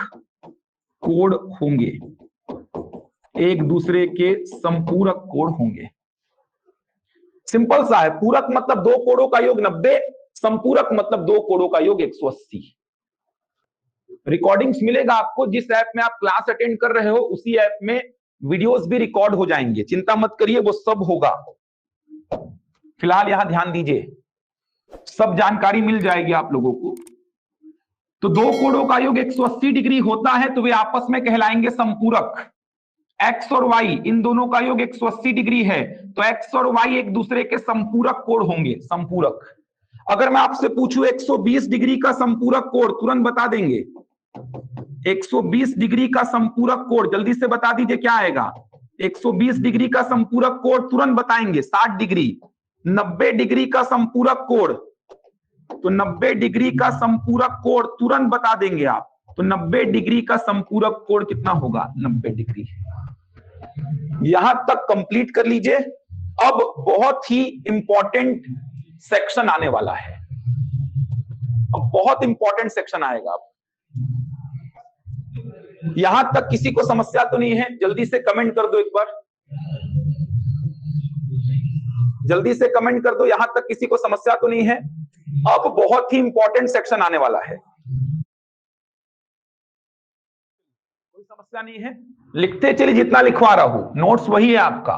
कोण होंगे, एक दूसरे के संपूरक कोण होंगे। सिंपल सा है, पूरक मतलब दो कोणों का योग 90, संपूरक मतलब दो कोणों का योग 180। रिकॉर्डिंग्स मिलेगा आपको, जिस ऐप में आप क्लास अटेंड कर रहे हो उसी ऐप में वीडियोस भी रिकॉर्ड हो जाएंगे, चिंता मत करिए, वो सब होगा। फिलहाल यहां ध्यान दीजिए, सब जानकारी मिल जाएगी आप लोगों को। तो दो कोणों का योग 180 डिग्री होता है तो वे आपस में कहलाएंगे संपूरक। x और y इन दोनों का योग 180 डिग्री है तो x और y एक दूसरे के संपूरक कोण होंगे, संपूरक। अगर मैं आपसे पूछूं 120 डिग्री का संपूरक कोण, तुरंत बता देंगे। 120 डिग्री का संपूरक कोण जल्दी से बता दीजिए क्या आएगा। 120 डिग्री का संपूरक कोण तुरंत बताएंगे, 60 डिग्री। 90 डिग्री का संपूरक कोण, तो 90 डिग्री का संपूरक कोण तुरंत बता देंगे आप। तो 90 डिग्री का संपूरक कोण कितना होगा, 90 डिग्री। यहां तक कंप्लीट कर लीजिए। अब बहुत ही इंपॉर्टेंट सेक्शन आने वाला है, अब बहुत इंपॉर्टेंट सेक्शन आएगा। अब यहां तक किसी को समस्या तो नहीं है? जल्दी से कमेंट कर दो एक बार, जल्दी से कमेंट कर दो, यहां तक किसी को समस्या तो नहीं है? अब बहुत ही इंपॉर्टेंट सेक्शन आने वाला है। कोई समस्या नहीं है? लिखते चलिए, जितना लिखवा रहा हूं, नोट्स वही है आपका।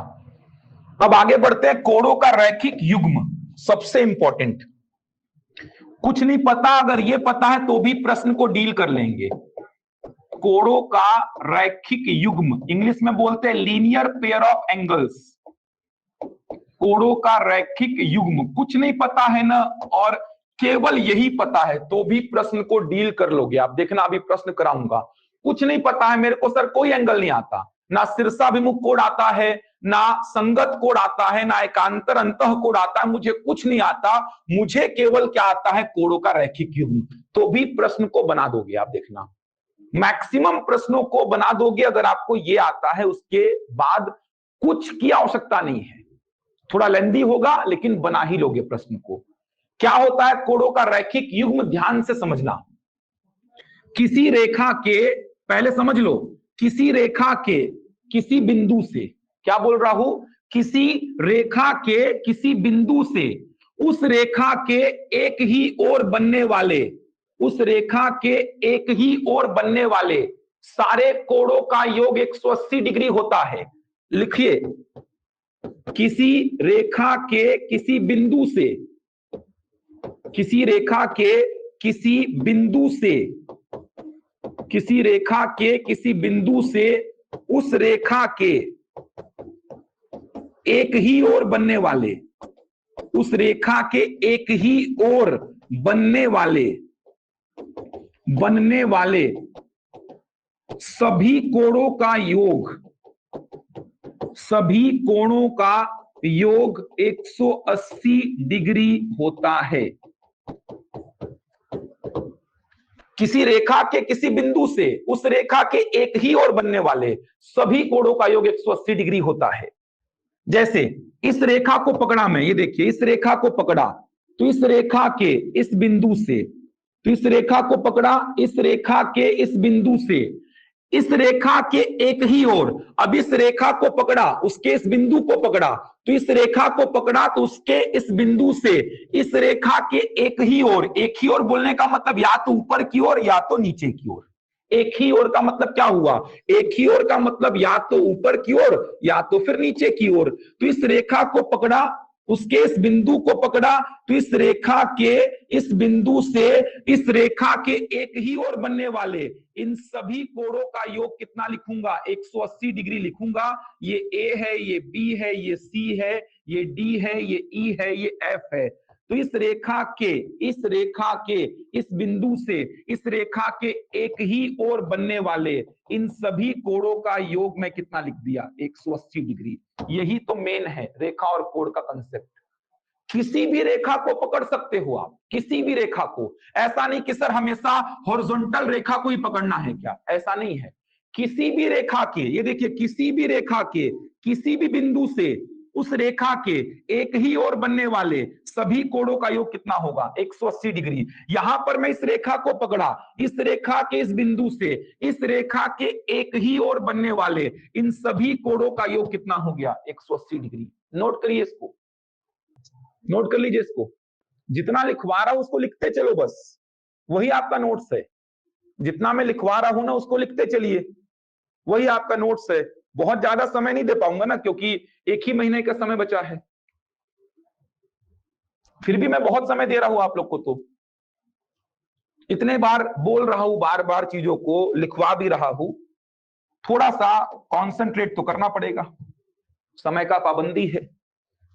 अब आगे बढ़ते हैं, कोणों का रैखिक युग्म, सबसे इंपॉर्टेंट। कुछ नहीं पता, अगर ये पता है तो भी प्रश्न को डील कर लेंगे। कोणों का रैखिक युग्म, इंग्लिश में बोलते हैं लीनियर पेयर ऑफ एंगल्स। कोणों का रैखिक युग्म, कुछ नहीं पता है ना, और केवल यही पता है तो भी प्रश्न को डील कर लोगे आप। देखना अभी प्रश्न कराऊंगा, कुछ नहीं पता है मेरे को सर, कोई एंगल नहीं आता, ना शीर्षाभिमुख कोण आता है, ना संगत कोण आता है, ना एकांतर अंतः कोण आता है, मुझे कुछ नहीं आता, मुझे केवल क्या आता है, कोणों का रैखिक युग्म। तो भी प्रश्न को बना दोगे आप, देखना मैक्सिमम प्रश्नों को बना दोगे अगर आपको ये आता है, उसके बाद कुछ की आवश्यकता नहीं है। थोड़ा लेंदी होगा लेकिन बना ही लोगे प्रश्न को। क्या होता है कोणों का रैखिक युग्म, ध्यान से समझना। किसी रेखा के, पहले समझ लो, किसी रेखा के किसी बिंदु से, क्या बोल रहा हूं, किसी रेखा के किसी बिंदु से उस रेखा के एक ही ओर बनने वाले, उस रेखा के एक ही ओर बनने वाले सारे कोणों का योग 180 डिग्री होता है। लिखिए, किसी रेखा के किसी बिंदु से, किसी रेखा के किसी बिंदु से, किसी रेखा के किसी बिंदु से उस रेखा के एक ही ओर बनने वाले, उस रेखा के एक ही ओर बनने वाले सभी कोणों का योग, सभी कोणों का योग 180 डिग्री होता है। किसी रेखा के किसी बिंदु से उस रेखा के एक ही ओर बनने वाले सभी कोणों का योग 180 डिग्री होता है। जैसे इस रेखा को पकड़ा मैं, ये देखिए इस रेखा को पकड़ा, तो इस रेखा के इस बिंदु से, तो इस रेखा को पकड़ा, इस रेखा के इस बिंदु से इस रेखा के एक ही ओर, अब इस रेखा को पकड़ा, उसके इस बिंदु को पकड़ा, तो इस रेखा को पकड़ा तो उसके इस बिंदु से इस रेखा के एक ही ओर, एक ही ओर बोलने का मतलब या तो ऊपर की ओर या तो नीचे की ओर। एक ही ओर का मतलब क्या हुआ, एक ही ओर का मतलब या तो ऊपर की ओर या तो फिर नीचे की ओर। तो इस रेखा को पकड़ा, उसके इस बिंदु को पकड़ा, तो इस रेखा के इस बिंदु से इस रेखा के एक ही ओर बनने वाले इन सभी कोणों का योग कितना लिखूंगा, 180 डिग्री लिखूंगा। ये ए है, ये बी है, ये सी है, ये डी है, ये ई है, ये एफ है। तो इस रेखा के इस बिंदु से इस रेखा के एक ही ओर बनने वाले इन सभी कोणों का योग मैं कितना लिख दिया, 180 डिग्री। यही तो मेन है रेखा और कोण का कंसेप्ट। किसी भी रेखा को पकड़ सकते हो आप, किसी भी रेखा को। ऐसा नहीं कि सर हमेशा हॉरिजॉन्टल रेखा को ही पकड़ना है, क्या ऐसा नहीं है। किसी भी रेखा के, ये देखिए किसी भी रेखा के किसी भी बिंदु से उस रेखा के एक ही ओर बनने वाले सभी कोणों का योग कितना होगा, 180 डिग्री। यहां पर मैं इस रेखा को पकड़ा, इस रेखा के इस बिंदु से इस रेखा के एक ही ओर बनने वाले इन सभी कोणों का योग कितना हो गया, 180 डिग्री। नोट करिए इसको, नोट कर लीजिए इसको। जितना लिखवा रहा हूं उसको लिखते चलो, बस वही आपका नोट्स है। जितना मैं लिखवा रहा हूं ना उसको लिखते चलिए, वही आपका नोट्स है। बहुत ज्यादा समय नहीं दे पाऊंगा ना, क्योंकि एक ही महीने का समय बचा है। फिर भी मैं बहुत समय दे रहा हूं आप लोग को, तो इतने बार बोल रहा हूं, बार बार चीजों को लिखवा भी रहा हूं। थोड़ा सा कॉन्सेंट्रेट तो करना पड़ेगा, समय का पाबंदी है।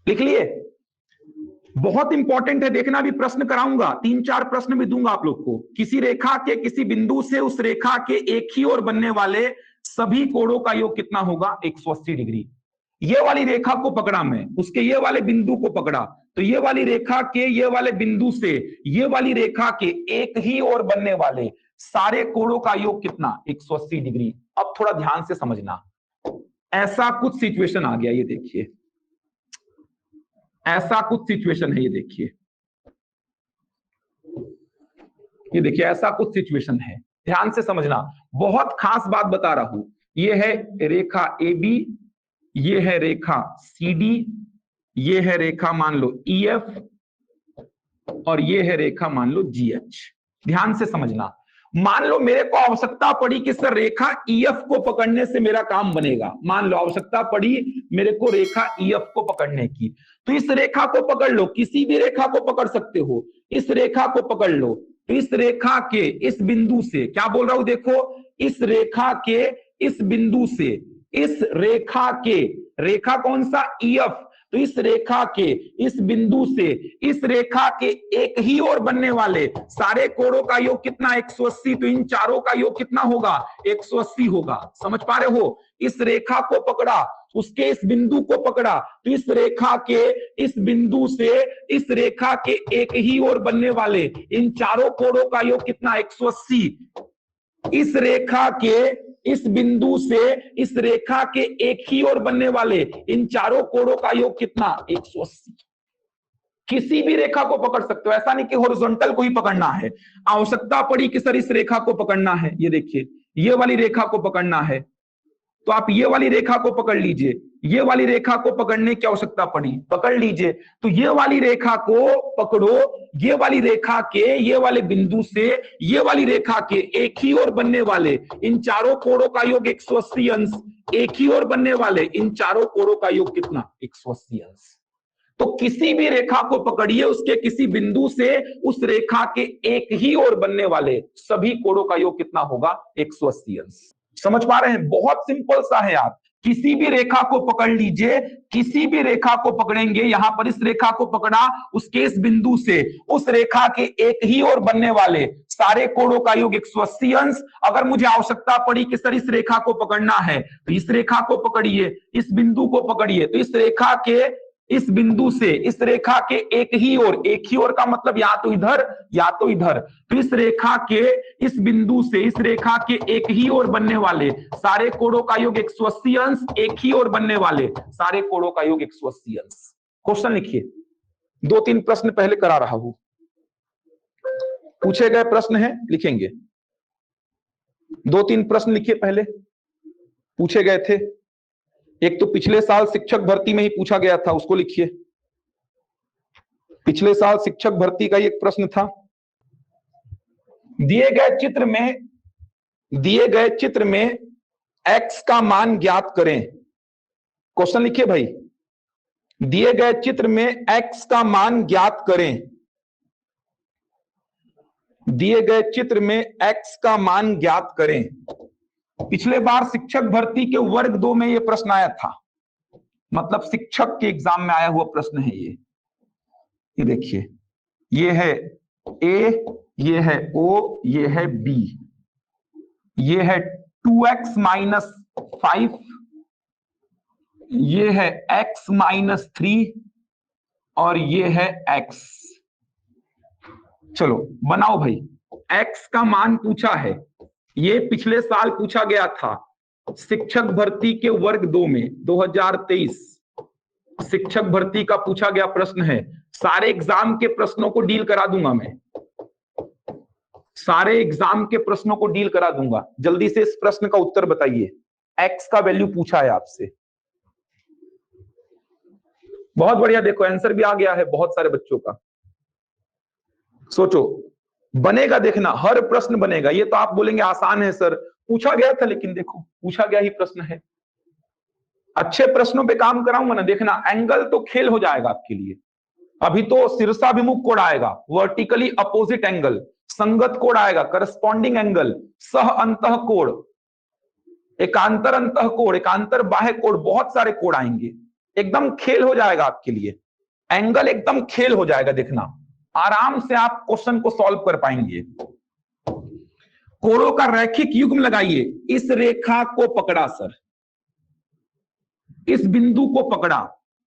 लिख लिए, बहुत इंपॉर्टेंट है, देखना भी प्रश्न कराऊंगा, 3-4 प्रश्न भी दूंगा आप लोग को। किसी रेखा के किसी बिंदु से उस रेखा के एक ही ओर बनने वाले सभी कोणों का योग कितना होगा, 180 डिग्री। ये वाली रेखा को पकड़ा मैं, उसके ये वाले बिंदु को पकड़ा, तो ये वाली रेखा के ये वाले बिंदु से ये वाली रेखा के एक ही ओर बनने वाले सारे कोणों का योग कितना, 180 डिग्री। अब थोड़ा ध्यान से समझना, ऐसा कुछ सिचुएशन आ गया, ये देखिए ऐसा कुछ सिचुएशन है, ये देखिए, ये देखिए ऐसा कुछ सिचुएशन है। ध्यान से समझना, बहुत खास बात बता रहा हूं। ये है रेखा ए बी, ये है रेखा सी डी, ये है रेखा मान लो ई एफ, और ये है रेखा मान लो जी एच। ध्यान से समझना, मान लो मेरे को आवश्यकता पड़ी कि सर रेखा ई एफ को पकड़ने से मेरा काम बनेगा। मान लो आवश्यकता पड़ी मेरे को रेखा ई एफ को पकड़ने की, तो इस रेखा को पकड़ लो, किसी भी रेखा को पकड़ सकते हो। इस रेखा को पकड़ लो, तो इस रेखा के इस बिंदु से, क्या बोल रहा हूं देखो, इस रेखा के इस बिंदु से इस रेखा के, रेखा कौन सा, ई एफ, तो इस रेखा के इस बिंदु से इस रेखा के एक ही ओर बनने वाले सारे कोणों का योग कितना 180, तो इन चारों का योग कितना होगा 180 होगा। समझ पा रहे हो? इस रेखा को पकड़ा, उसके इस बिंदु को पकड़ा, तो इस रेखा के इस बिंदु से इस रेखा के एक ही ओर बनने वाले इन चारों कोणों का योग कितना 180। इस रेखा के इस बिंदु से इस रेखा के एक ही ओर बनने वाले इन चारों कोणों का योग कितना 180। किसी भी रेखा को पकड़ सकते हो, ऐसा नहीं कि हॉरिजॉन्टल को ही पकड़ना है। आवश्यकता पड़ी कि सर इस रेखा को पकड़ना है, ये देखिए ये वाली रेखा को पकड़ना है, तो आप ये वाली रेखा को पकड़ लीजिए। ये वाली रेखा को पकड़ने की आवश्यकता पड़ी, पकड़ लीजिए। तो ये वाली रेखा को पकड़ो, ये वाली रेखा के ये वाले बिंदु से ये वाली रेखा के एक ही ओर बनने वाले इन चारों कोणों का योग 180 अंश। एक ही ओर बनने वाले इन चारों कोणों का योग कितना 180 अंश। तो किसी भी रेखा को पकड़िए, उसके किसी बिंदु से उस रेखा के एक ही ओर बनने वाले सभी कोणों का योग कितना होगा 180 अंश। समझ पा रहे हैं? बहुत सिंपल सा है। आप किसी भी रेखा को पकड़ लीजिए, किसी भी रेखा को पकड़ेंगे, यहां पर इस रेखा को पकड़ा, उसके इस बिंदु से उस रेखा के एक ही ओर बनने वाले सारे कोणों का योग 180 अंश। अगर मुझे आवश्यकता पड़ी कि सर इस रेखा को पकड़ना है, तो इस रेखा को पकड़िए, इस बिंदु को पकड़िए, तो इस रेखा के इस बिंदु से इस रेखा के एक ही ओर का मतलब या तो इधर या तो इधर, तो इस रेखा के इस बिंदु से इस रेखा के एक ही ओर बनने वाले सारे कोणों का योग 180 अंश। एक ही ओर बनने वाले सारे कोणों का योग 180 अंश। क्वेश्चन लिखिए, 2-3 प्रश्न पहले करा रहा हूं, पूछे गए प्रश्न है, लिखेंगे। 2-3 प्रश्न लिखिए, पहले पूछे गए थे। एक तो पिछले साल शिक्षक भर्ती में ही पूछा गया था, उसको लिखिए। पिछले साल शिक्षक भर्ती का एक प्रश्न था। दिए गए चित्र में x का मान ज्ञात करें। क्वेश्चन लिखिए भाई, दिए गए चित्र में x का मान ज्ञात करें। दिए गए चित्र में x का मान ज्ञात करें। पिछले बार शिक्षक भर्ती के वर्ग 2 में यह प्रश्न आया था, मतलब शिक्षक के एग्जाम में आया हुआ प्रश्न है ये देखिए, ये है A, ये है O, ये है B, ये है 2x माइनस 5, ये है x माइनस 3 और ये है x। चलो बनाओ भाई, x का मान पूछा है, ये पिछले साल पूछा गया था शिक्षक भर्ती के वर्ग 2 में, 2023 शिक्षक भर्ती का पूछा गया प्रश्न है। सारे एग्जाम के प्रश्नों को डील करा दूंगा मैं, सारे एग्जाम के प्रश्नों को डील करा दूंगा। जल्दी से इस प्रश्न का उत्तर बताइए। x का वैल्यू पूछा है आपसे, बहुत बढ़िया। देखो आंसर भी आ गया है बहुत सारे बच्चों का। सोचो, बनेगा, देखना हर प्रश्न बनेगा। ये तो आप बोलेंगे आसान है सर, पूछा गया था, लेकिन देखो पूछा गया ही प्रश्न है। अच्छे प्रश्नों पे काम कराऊंगा ना, देखना एंगल तो खेल हो जाएगा आपके लिए। अभी तो शीर्षाभिमुख कोण आएगा, वर्टिकली अपोजिट एंगल, संगत कोण आएगा, करस्पॉन्डिंग एंगल, सह अंतः कोण, एकांतर अंतः कोण, एकांतर बाह्य कोण, बहुत सारे कोण आएंगे। एकदम खेल हो जाएगा आपके लिए, एंगल एकदम खेल हो जाएगा। देखना आराम से आप क्वेश्चन को सॉल्व कर पाएंगे। कोणों का रैखिक युग्म लगाइए। इस रेखा को पकड़ा सर, इस बिंदु को पकड़ा,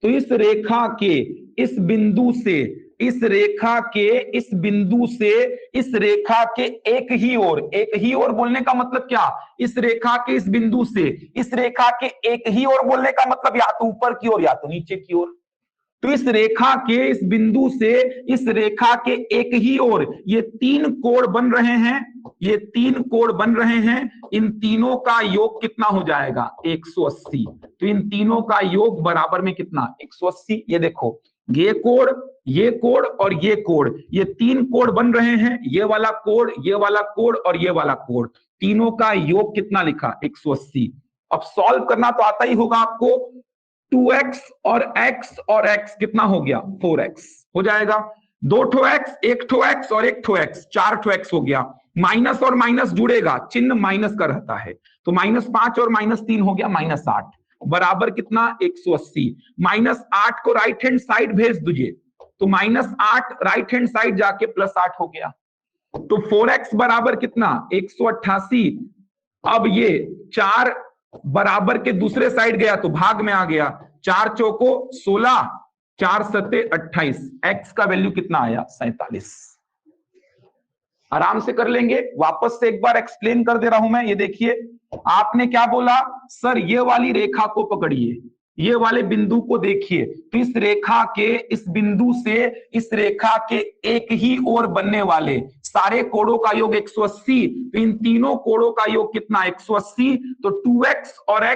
तो इस रेखा के इस बिंदु से इस रेखा के इस बिंदु से इस रेखा के एक ही ओर बोलने का मतलब क्या, इस रेखा के इस बिंदु से इस रेखा के एक ही ओर बोलने का मतलब या तो ऊपर की ओर या तो नीचे की ओर। तो इस रेखा के इस बिंदु से इस रेखा के एक ही ओर ये 3 कोण बन रहे हैं, ये 3 कोण बन रहे हैं। इन तीनों का योग कितना हो जाएगा 180। तो इन तीनों का योग बराबर में कितना 180। ये देखो ये कोण और ये कोण, ये 3 कोण बन रहे हैं, ये वाला कोण, ये वाला कोण और ये वाला कोण, तीनों का योग कितना लिखा 180। अब सॉल्व करना तो आता ही होगा आपको। 2x और x कितना हो गया 4x हो जाएगा। 2 ठो x, 1 ठो x और 1 ठो x, 4 ठो x हो गया। माइनस और माइनस जुड़ेगा, चिन्ह माइनस का रहता है, तो -5 और -3 हो गया -8। बराबर कितना 180। -8 को राइट हैंड साइड भेज दीजिए तो -8 राइट हैंड साइड जाके +8 हो गया। तो 4x बराबर कितना 188। अब ये 4 बराबर के दूसरे साइड गया तो भाग में आ गया। 4 चौको 16, 4 सत्ते 28। x का वैल्यू कितना आया 47। आराम से कर लेंगे। वापस से एक बार एक्सप्लेन कर दे रहा हूं मैं। ये देखिए आपने क्या बोला, सर ये वाली रेखा को पकड़िए, ये वाले बिंदु को देखिए, तो इस रेखा के इस बिंदु से इस रेखा के एक ही ओर बनने वाले सारे कोणों का योग 180। तो इन तीनों कोणों का योग कितना 180। तो 2x और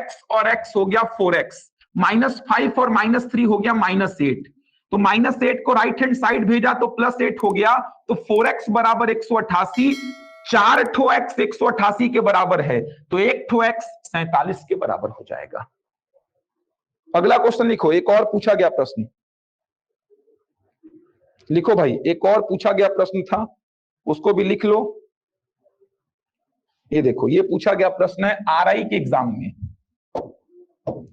x हो गया 4x, -5 और -3 हो गया -8। तो -8 को राइट हैंड साइड भेजा तो +8 हो गया। तो 4x बराबर 188। 4 ठो x 188 के बराबर है तो 1 ठो x 47 के बराबर हो जाएगा। अगला क्वेश्चन लिखो। एक और पूछा गया प्रश्न लिखो भाई, एक और पूछा गया प्रश्न था, उसको भी लिख लो। ये देखो, ये पूछा गया प्रश्न है RI के एग्जाम में,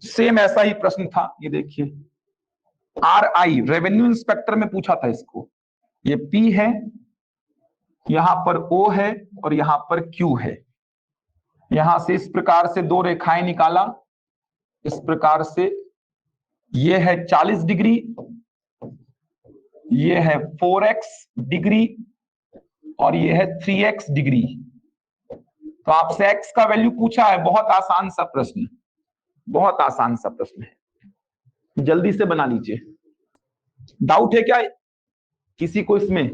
सेम ऐसा ही प्रश्न था। ये देखिए RI रेवेन्यू इंस्पेक्टर में पूछा था इसको। ये P है, यहां पर O है और यहां पर Q है। यहां से इस प्रकार से दो रेखाएं निकाला, इस प्रकार से। ये है 40 डिग्री, ये है 4x डिग्री और ये है 3x डिग्री। तो आपसे x का वैल्यू पूछा है। बहुत आसान सा प्रश्न, बहुत आसान सा प्रश्न है, जल्दी से बना लीजिए। डाउट है क्या किसी को इसमें?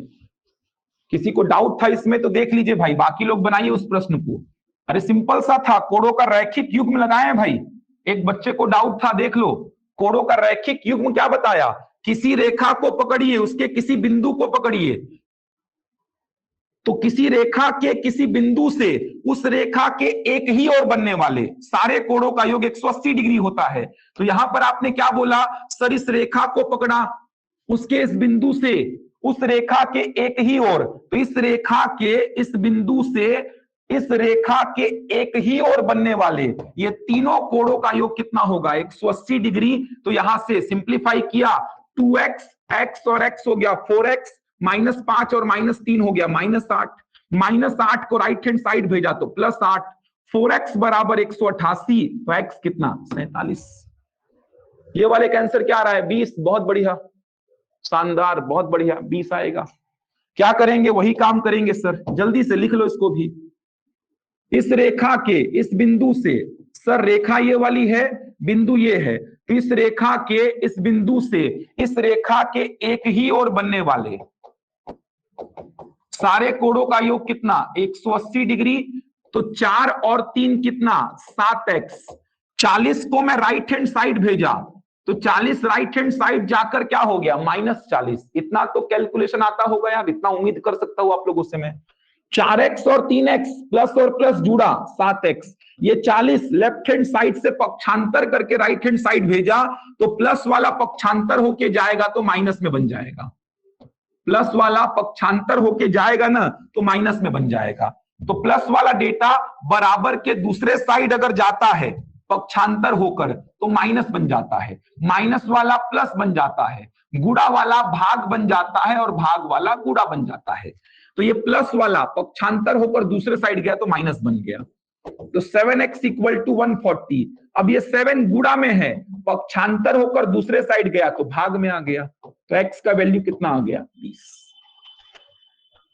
किसी को डाउट था इसमें तो देख लीजिए भाई, बाकी लोग बनाइए उस प्रश्न को। अरे सिंपल सा था, कोणों का रैखिक युग्म लगाए हैं भाई। एक बच्चे को डाउट था, देख लो। कोणों का रैखिक युग्म क्या बताया? किसी रेखा को पकड़िए, उसके किसी बिंदु को पकड़िए, तो किसी रेखा के किसी बिंदु से उस रेखा के एक ही ओर बनने वाले सारे कोणों का योग 180 डिग्री होता है। तो यहां पर आपने क्या बोला, सर इस रेखा को पकड़ा, उसके इस बिंदु से उस रेखा के एक ही ओर, तो इस रेखा के इस बिंदु से इस रेखा के एक ही ओर बनने वाले ये तीनों कोणों का योग कितना होगा 180 डिग्री। तो यहां से सिंप्लीफाई किया, 2x x और x हो गया 4x, -5 और -3 हो गया -8। -8 को राइट हैंड साइड भेजा तो +8। 4x बराबर 188, तो x कितना 47। ये वाले का आंसर क्या आ रहा है 20। बहुत बढ़िया, शानदार, बहुत बढ़िया, 20 आएगा। क्या करेंगे, वही काम करेंगे सर, जल्दी से लिख लो इसको भी। इस रेखा के इस बिंदु से, सर रेखा ये वाली है, बिंदु ये है, तो इस रेखा के इस बिंदु से इस रेखा के एक ही ओर बनने वाले सारे कोणों का योग कितना 180 डिग्री। तो 4 और 3 कितना 7x। 40 को मैं राइट हैंड साइड भेजा तो 40 राइट हैंड साइड जाकर क्या हो गया -40। इतना तो कैलकुलेशन आता होगा यार, इतना उम्मीद कर सकता हूं आप लोगों से मैं। 4x और 3x प्लस और प्लस जुड़ा 7x। ये 40 लेफ्ट हैंड साइड से पक्षांतर करके राइट हैंड साइड भेजा तो प्लस वाला पक्षांतर होके जाएगा तो माइनस में बन जाएगा। प्लस वाला पक्षांतर होके जाएगा ना तो माइनस में बन जाएगा। तो प्लस वाला डेटा बराबर के दूसरे साइड अगर जाता है पक्षांतर होकर तो माइनस बन जाता है, माइनस वाला प्लस बन जाता है, गुणा वाला भाग बन जाता है और भाग वाला गुणा बन जाता है। तो ये प्लस वाला पक्षांतर होकर दूसरे साइड गया तो माइनस बन गया। तो 7x = 140। अब ये 7 गुणा में है, पक्षांतर होकर दूसरे साइड गया तो भाग में आ गया। तो x का वैल्यू कितना आ गया 20।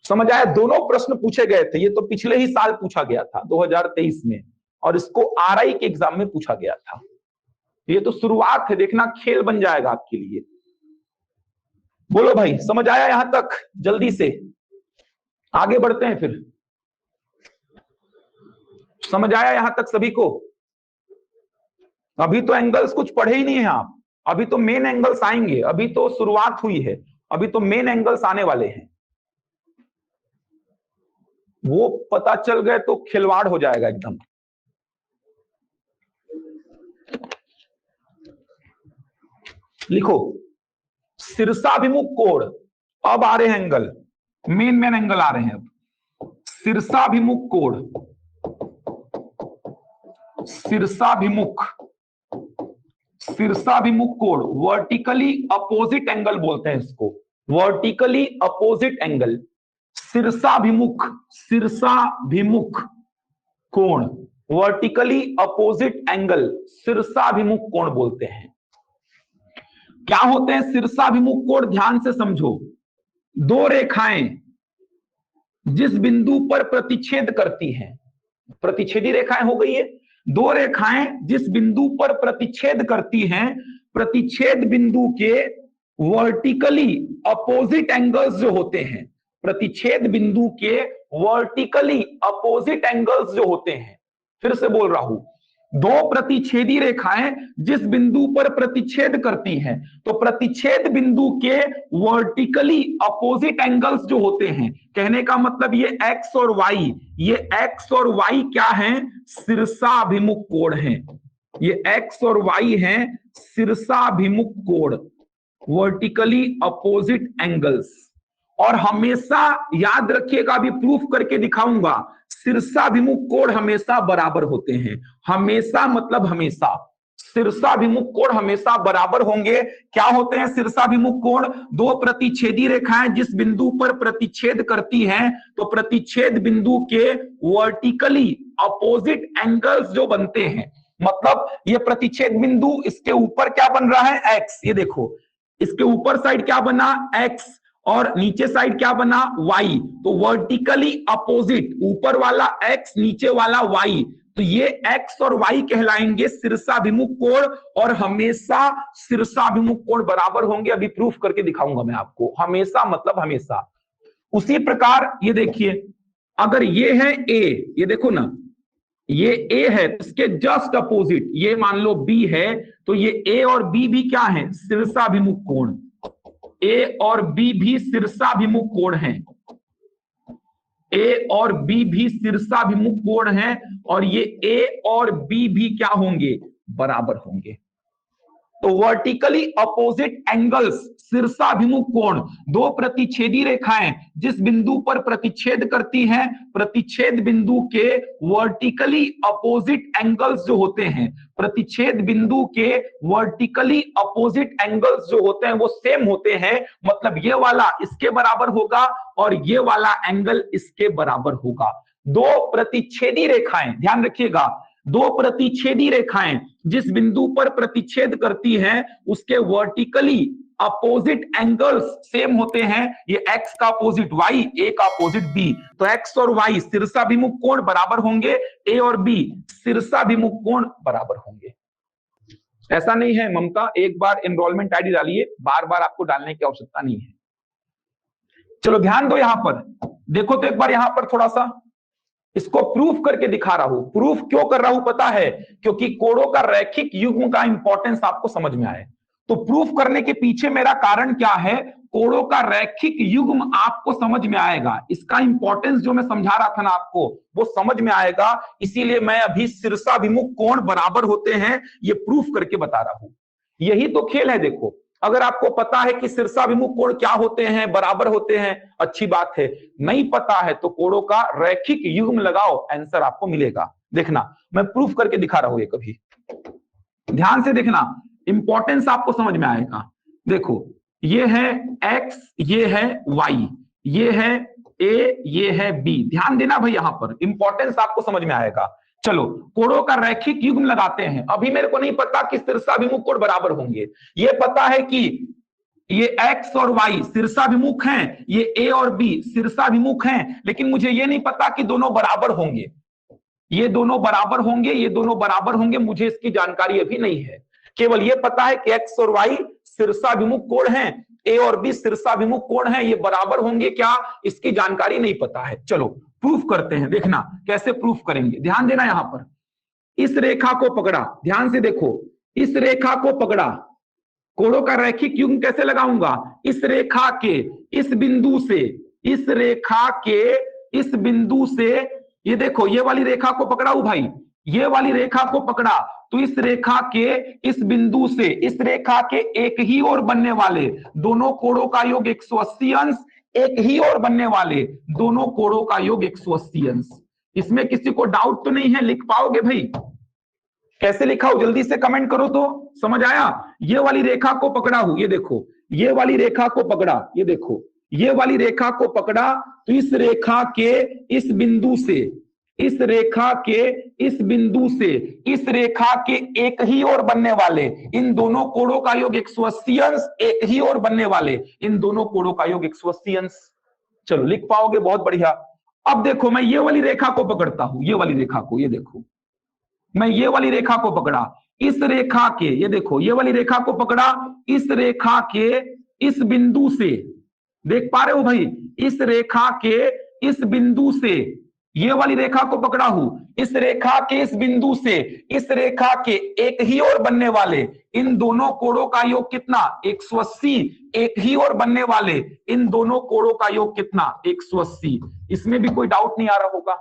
समझ आया? दोनों प्रश्न पूछे गए थे, ये तो पिछले ही साल पूछा गया था 2023 में, और इसको RI के एग्जाम में पूछा गया था। ये तो शुरुआत है, देखना खेल बन जाएगा आपके लिए। बोलो भाई, समझ आया यहां तक? जल्दी से आगे बढ़ते हैं फिर। समझ आया यहां तक सभी को? अभी तो एंगल्स कुछ पढ़े ही नहीं है आप, अभी तो मेन एंगल्स आएंगे, अभी तो शुरुआत हुई है, अभी तो मेन एंगल्स आने वाले हैं। वो पता चल गए तो खिलवाड़ हो जाएगा एकदम। लिखो, शीर्षाभिमुख कोण, अब आ रहे हैं एंगल, मेन एंगल आ रहे हैं अब। शीर्षाभिमुख कोण, शीर्षाभिमुख शीर्षाभिमुख कोण, वर्टिकली अपोजिट एंगल बोलते हैं इसको, वर्टिकली अपोजिट एंगल, शीर्षाभिमुख, शीर्षाभिमुख कोण, वर्टिकली अपोजिट एंगल, शीर्षाभिमुख कोण बोलते हैं। क्या होते हैं शीर्षाभिमुख कोण? ध्यान से समझो। दो रेखाएं जिस बिंदु पर प्रतिच्छेद करती हैं, प्रतिच्छेदी रेखाएं हो गई है, दो रेखाएं जिस बिंदु पर प्रतिच्छेद करती हैं, प्रतिच्छेद बिंदु के वर्टिकली अपोजिट एंगल्स जो होते हैं, प्रतिच्छेद बिंदु के वर्टिकली अपोजिट एंगल्स जो होते हैं, फिर से बोल रहा हूं, दो प्रतिच्छेदी रेखाएं जिस बिंदु पर प्रतिच्छेद करती हैं, तो प्रतिच्छेद बिंदु के वर्टिकली अपोजिट एंगल्स जो होते हैं, कहने का मतलब ये एक्स और वाई, ये एक्स और वाई क्या है? शीर्षाभिमुख कोण है। ये एक्स और वाई है शीर्षाभिमुख कोण, वर्टिकली अपोजिट एंगल्स। और हमेशा याद रखिएगा, अभी प्रूफ करके दिखाऊंगा, शीर्षाभिमुख कोण हमेशा बराबर होते हैं। हमेशा मतलब हमेशा, शीर्षाभिमुख कोण हमेशा बराबर होंगे। क्या होते हैं शीर्षाभिमुख कोण? दो प्रतिच्छेदी रेखाएं जिस बिंदु पर प्रतिच्छेद करती हैं, तो प्रतिच्छेद बिंदु के वर्टिकली अपोजिट एंगल्स जो बनते हैं, मतलब ये प्रतिच्छेद बिंदु, इसके ऊपर क्या बन रहा है? एक्स। ये देखो, इसके ऊपर साइड क्या बना? एक्स, और नीचे साइड क्या बना? y। तो वर्टिकली अपोजिट, ऊपर वाला x, नीचे वाला y, तो ये x और y कहलाएंगे शीर्षाभिमुख कोण, और हमेशा शीर्षाभिमुख कोण बराबर होंगे। अभी प्रूफ करके दिखाऊंगा मैं आपको, हमेशा मतलब हमेशा। उसी प्रकार ये देखिए, अगर ये है a, ये देखो ना, ये a है, इसके जस्ट अपोजिट ये मान लो b है, तो ये a और b भी क्या है? शीर्षाभिमुख कोण। A और B भी शीर्षाभिमुख कोण हैं, A और B भी शीर्षाभिमुख कोण हैं, और ये A और B भी क्या होंगे? बराबर होंगे। तो वर्टिकली अपोजिट एंगल्स, शीर्षाभिमुख कोण, दो प्रतिच्छेदी रेखाएं जिस बिंदु पर प्रतिच्छेद करती हैं, प्रतिच्छेद बिंदु के वर्टिकली अपोजिट एंगल्स जो होते हैं, प्रतिच्छेद बिंदु के वर्टिकली अपोजिट एंगल्स जो होते हैं वो सेम होते हैं, मतलब ये वाला इसके बराबर होगा और ये वाला एंगल इसके बराबर होगा। दो प्रतिच्छेदी रेखाएं, ध्यान रखिएगा, दो प्रतिच्छेदी रेखाएं जिस बिंदु पर प्रतिच्छेद करती हैं, उसके वर्टिकली अपोजिट एंगल्स सेम होते हैं। ये x का अपोजिट y, a का अपोजिट b, तो x और y शीर्षाभिमुख कोण बराबर होंगे, a और b शीर्षाभिमुख कोण बराबर होंगे। ऐसा नहीं है ममता, एक बार एनरोलमेंट आईडी डालिए, बार बार आपको डालने की आवश्यकता नहीं है। चलो ध्यान दो, यहां पर देखो तो एक बार यहां पर थोड़ा सा इसको प्रूफ करके दिखा रहा हूं। प्रूफ क्यों कर रहा हूं पता है? क्योंकि कोणों का रैखिक युग्म का इंपॉर्टेंस आपको समझ में आए। तो प्रूफ करने के पीछे मेरा कारण क्या है? कोणों का रैखिक युग्म आपको समझ में आएगा, इसका इंपॉर्टेंस जो मैं समझा रहा था ना आपको, वो समझ में आएगा। इसीलिए मैं अभी शीर्षाभिमुख कोण बराबर होते हैं ये प्रूफ करके बता रहा हूं। यही तो खेल है। देखो, अगर आपको पता है कि शीर्षाभिमुख कोण क्या होते हैं, बराबर होते हैं, अच्छी बात है। नहीं पता है तो कोणों का रैखिक युग्म लगाओ, आंसर आपको मिलेगा। देखना, मैं प्रूफ करके दिखा रहा हूं ये, कभी ध्यान से देखना, इंपॉर्टेंस आपको समझ में आएगा। देखो, ये है x, ये है y, ये है a, ये है b। ध्यान देना भाई, यहां पर इंपॉर्टेंस आपको समझ में आएगा। चलो, कोणों का रैखिक युग्म लगाते हैं। अभी मेरे को नहीं पता कि शीर्षाभिमुख कोण बराबर होंगे, ये पता है कि ये x और y शीर्षाभिमुख हैं, ये a और b शीर्षाभिमुख हैं, लेकिन मुझे ये नहीं पता कि दोनों बराबर होंगे। ये दोनों बराबर होंगे, ये दोनों बराबर होंगे, मुझे इसकी जानकारी अभी नहीं है। केवल ये पता है कि x और y शीर्षाभिमुख कोण हैं, a और b शीर्षाभिमुख कोण हैं, ये बराबर होंगे क्या, इसकी जानकारी नहीं पता है। चलो प्रूफ करते हैं, देखना कैसे प्रूफ करेंगे। ध्यान देना, यहां पर इस रेखा को पकड़ा, ध्यान से देखो, इस रेखा को पकड़ा, कोणों का रैखिक युग्म कैसे लगाऊंगा? इस रेखा के इस बिंदु से, इस रेखा के इस बिंदु से, ये देखो ये वाली रेखा को पकड़ा हूं भाई, ये वाली रेखा को पकड़ा, तो इस रेखा के इस बिंदु से इस रेखा के एक ही ओर बनने वाले दोनों कोणों का योग 180 अंश, एक ही ओर बनने वाले दोनों कोणों का योग 180 अंश। इसमें किसी को डाउट तो नहीं है? लिख पाओगे भाई? कैसे लिखा हो जल्दी से कमेंट करो तो समझ आया। ये वाली रेखा को पकड़ा हूं, ये देखो, ये वाली रेखा को पकड़ा, ये देखो, ये वाली रेखा को पकड़ा, तो इस रेखा के इस बिंदु से, इस रेखा के इस बिंदु से इस रेखा के एक ही ओर बनने वाले इन दोनों कोणों का योग 180 अंश, एक ही ओर बनने वाले इन दोनों कोणों का योग 180 अंश। चलो लिख पाओगे, बहुत बढ़िया। अब देखो मैं ये वाली रेखा को पकड़ता हूं, ये वाली रेखा को, ये देखो मैं ये वाली रेखा को पकड़ा, इस रेखा के, ये देखो ये वाली रेखा को पकड़ा, इस रेखा के इस बिंदु से, देख पा रहे हो भाई, इस रेखा के इस बिंदु से ये वाली रेखा को पकड़ा हूं, इस रेखा के इस बिंदु से इस रेखा के एक ही ओर बनने वाले इन दोनों कोणों का योग कितना 180, एक ही ओर बनने वाले इन दोनों कोणों का योग कितना 180। इसमें भी कोई डाउट नहीं आ रहा होगा,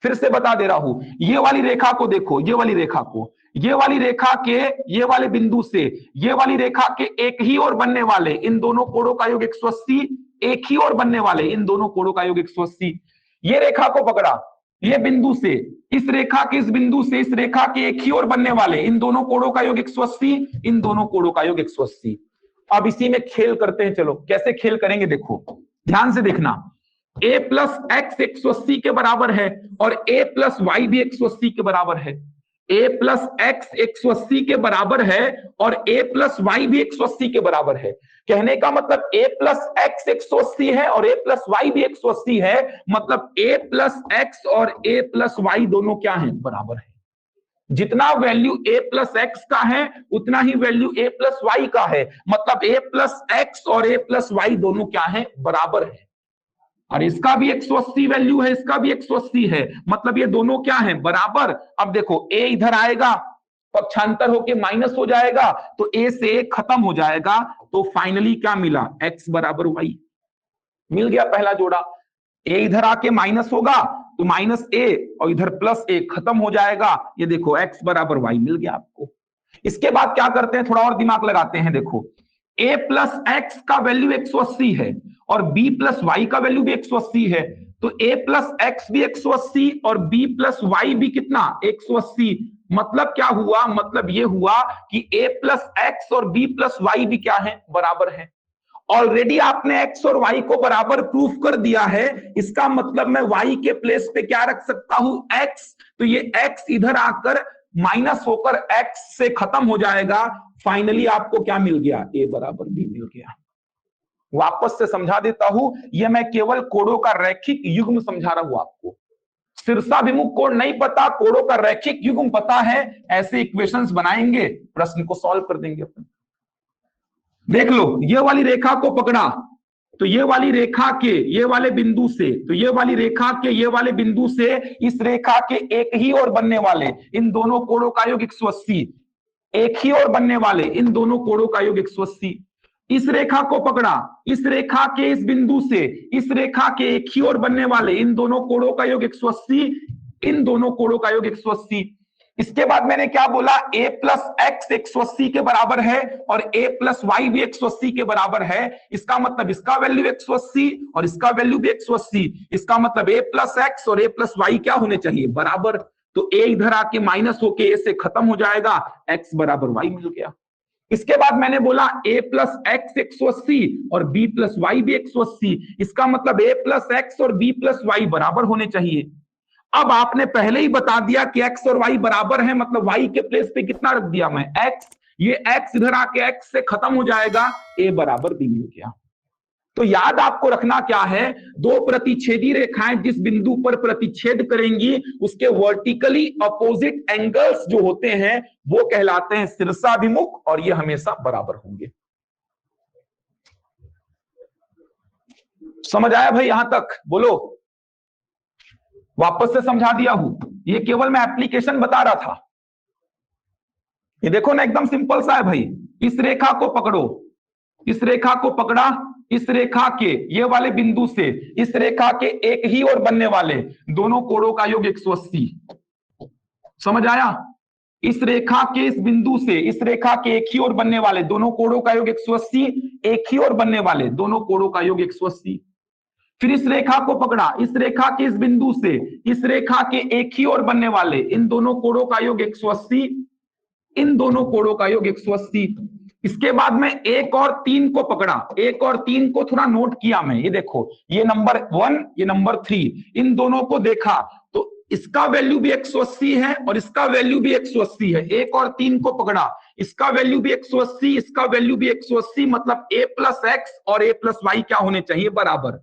फिर से बता दे रहा हूं। ये वाली रेखा को देखो, ये वाली रेखा को, ये वाली रेखा के ये वाले बिंदु से ये वाली रेखा के एक ही ओर बनने वाले इन दोनों कोणों का योग 180, एक ही ओर बनने वाले इन दोनों कोणों का योग 180। ये रेखा को पकड़ा, ये बिंदु से इस रेखा के इस बिंदु से इस रेखा के एक ही ओर बनने वाले इन दोनों कोणों का योग 180, इन दोनों कोणों का योग 180। अब इसी में खेल करते हैं, चलो कैसे खेल करेंगे देखो, ध्यान से देखना। a प्लस एक्स 180 के बराबर है और a प्लस वाई भी 180 के बराबर है। a प्लस एक्स 180 के बराबर है और a प्लस वाई भी 180 के बराबर है। कहने का मतलब a प्लस एक्स 180 है और a प्लस वाई भी 180 है, मतलब a प्लस एक्स और a प्लस वाई दोनों क्या है, बराबर है। जितना वैल्यू a प्लस एक्स का है उतना ही वैल्यू a प्लस वाई का है, मतलब a प्लस एक्स और a प्लस वाई दोनों क्या है, बराबर है। और इसका भी 180 वैल्यू है, इसका भी 180 है, मतलब ये दोनों क्या है, बराबर। अब देखो a इधर आएगा, पक्षांतर होके माइनस हो जाएगा, तो a से a खत्म हो जाएगा, तो फाइनली क्या मिला, x बराबर y मिल गया पहला जोड़ा। a इधर आके माइनस होगा तो माइनस a और इधर प्लस a खत्म हो जाएगा, ये देखो x बराबर y मिल गया आपको। इसके बाद क्या करते हैं, थोड़ा और दिमाग लगाते हैं। देखो a प्लस एक्स का वैल्यू 180 है और b प्लस वाई का वैल्यू भी 180 है, तो a प्लस एक्स भी 180 और b प्लस वाई भी कितना 180। मतलब क्या हुआ, मतलब ये हुआ कि a प्लस एक्स और b प्लस वाई भी क्या है, बराबर है। ऑलरेडी आपने x और y को बराबर प्रूफ कर दिया है, इसका मतलब मैं y के प्लेस पे क्या रख सकता हूं, x, तो ये x इधर आकर माइनस होकर x से खत्म हो जाएगा। फाइनली आपको क्या मिल गया, a बराबर b मिल गया। वापस से समझा देता हूं, यह मैं केवल कोणों का रैखिक युग्म समझा रहा हूं आपको। शीर्षाभिमुख कोण नहीं पता, कोणों का रैखिक युग्म पता है, ऐसे इक्वेशंस बनाएंगे, प्रश्न को सॉल्व कर देंगे अपन। देख लो, ये वाली रेखा को पकड़ा, तो ये वाली रेखा के ये वाले बिंदु से, तो ये वाली रेखा के ये वाले बिंदु से इस रेखा के एक ही ओर बनने वाले इन दोनों कोणों का योग 180, एक ही ओर बनने वाले इन दोनों कोणों का योग 180। इस रेखा को पकड़ा, इस रेखा के इस बिंदु से इस रेखा के एक ही ओर बनने वाले इन दोनों कोणों का योग 180, इन दोनों कोणों का योग 180। इसके बाद मैंने क्या बोला, a प्लस एक्स 180 के बराबर है और a प्लस वाई भी 180 के बराबर है। इसका मतलब इसका वैल्यू 180 और इसका वैल्यू भी 180, इसका मतलब a प्लस एक्स और a प्लस वाई क्या होने चाहिए, बराबर। तो a इधर आके माइनस होके a से खत्म हो जाएगा, x बराबर y मिल गया। इसके बाद मैंने बोला a प्लस एक्स 180 और b प्लस वाई भी 180, इसका मतलब a प्लस एक्स और b प्लस वाई बराबर होने चाहिए। अब आपने पहले ही बता दिया कि x और y बराबर है, मतलब y के प्लेस पे कितना रख दिया मैं, x, ये x इधर आके x से खत्म हो जाएगा, a बराबर b मिल गया। तो याद आपको रखना क्या है, दो प्रतिच्छेदी रेखाएं जिस बिंदु पर प्रतिच्छेद करेंगी उसके वर्टिकली अपोजिट एंगल्स जो होते हैं वो कहलाते हैं शीर्षाभिमुख, और ये हमेशा बराबर होंगे। समझ आया भाई यहां तक, बोलो। वापस से समझा दिया हूं, ये केवल मैं एप्लीकेशन बता रहा था। ये देखो ना, एकदम सिंपल सा है भाई। इस रेखा को पकड़ो, इस रेखा को पकड़ा, इस रेखा के ये वाले बिंदु से इस रेखा के एक ही ओर बनने वाले दोनों कोणों का योग 180। समझ आया, इस रेखा के इस बिंदु से इस रेखा के एक ही ओर बनने वाले दोनों कोणों का योग 180, एक ही ओर बनने वाले दोनों कोणों का योग 180। फिर इस रेखा को पकड़ा, इस रेखा के इस बिंदु से इस रेखा के एक ही ओर बनने वाले इन दोनों कोणों का योग 180, इन दोनों कोणों का योग 180। इसके बाद में 1 और 3 को पकड़ा, 1 और 3 को थोड़ा नोट किया मैं, ये देखो ये नंबर 1 ये नंबर 3, इन दोनों को देखा तो इसका वैल्यू भी 180 है और इसका वैल्यू भी 180 है। 1 और 3 को पकड़ा, इसका वैल्यू भी 180, इसका वैल्यू भी 180, मतलब a प्लस एक्स और a प्लस वाई क्या होने चाहिए, बराबर।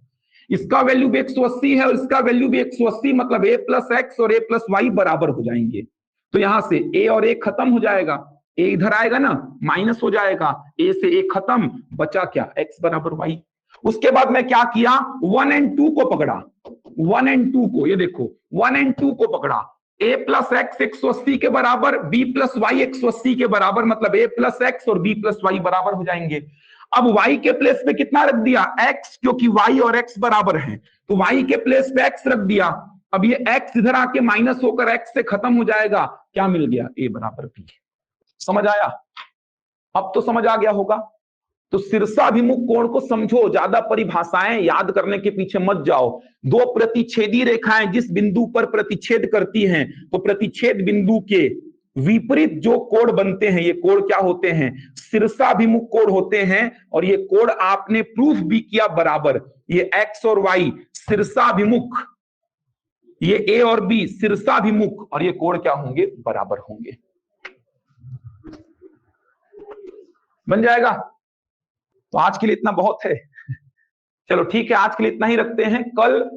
इसका वैल्यू भी 180 है और इसका वैल्यू भी 180, मतलब a प्लस एक्स और a प्लस वाई बराबर हो जाएंगे। तो यहां से a और a खत्म हो जाएगा, a इधर आएगा ना, माइनस हो जाएगा, a से a खत्म, बचा क्या, x बराबर y। उसके बाद मैं क्या किया, 1 और 2 को पकड़ा, 1 और 2 को, ये देखो 1 और 2 को पकड़ा, a प्लस एक्स 180 के बराबर, b प्लस वाई 180 के बराबर, मतलब a प्लस एक्स और b प्लस वाई बराबर हो जाएंगे। अब y के प्लेस पे कितना रख दिया, x, क्योंकि y और x बराबर हैं, तो y के प्लेस पे x रख दिया। अब ये x इधर आके माइनस होकर x से खत्म हो जाएगा, क्या मिल गया, a बराबर b। समझ आया, अब तो समझ आ गया होगा। तो शीर्षाभिमुख कोण को समझो, ज्यादा परिभाषाएं याद करने के पीछे मत जाओ। दो प्रतिच्छेदी रेखाएं जिस बिंदु पर प्रतिच्छेद करती हैं, तो प्रतिच्छेद बिंदु के विपरीत जो कोण बनते हैं, ये कोण क्या होते हैं, शीर्षाभिमुख कोण होते हैं। और ये कोण आपने प्रूफ भी किया बराबर, ये x और y शीर्षाभिमुख, ये a और b शीर्षाभिमुख, और ये कोण क्या होंगे, बराबर होंगे। बन जाएगा। तो आज के लिए इतना बहुत है, चलो ठीक है, आज के लिए इतना ही रखते हैं। कल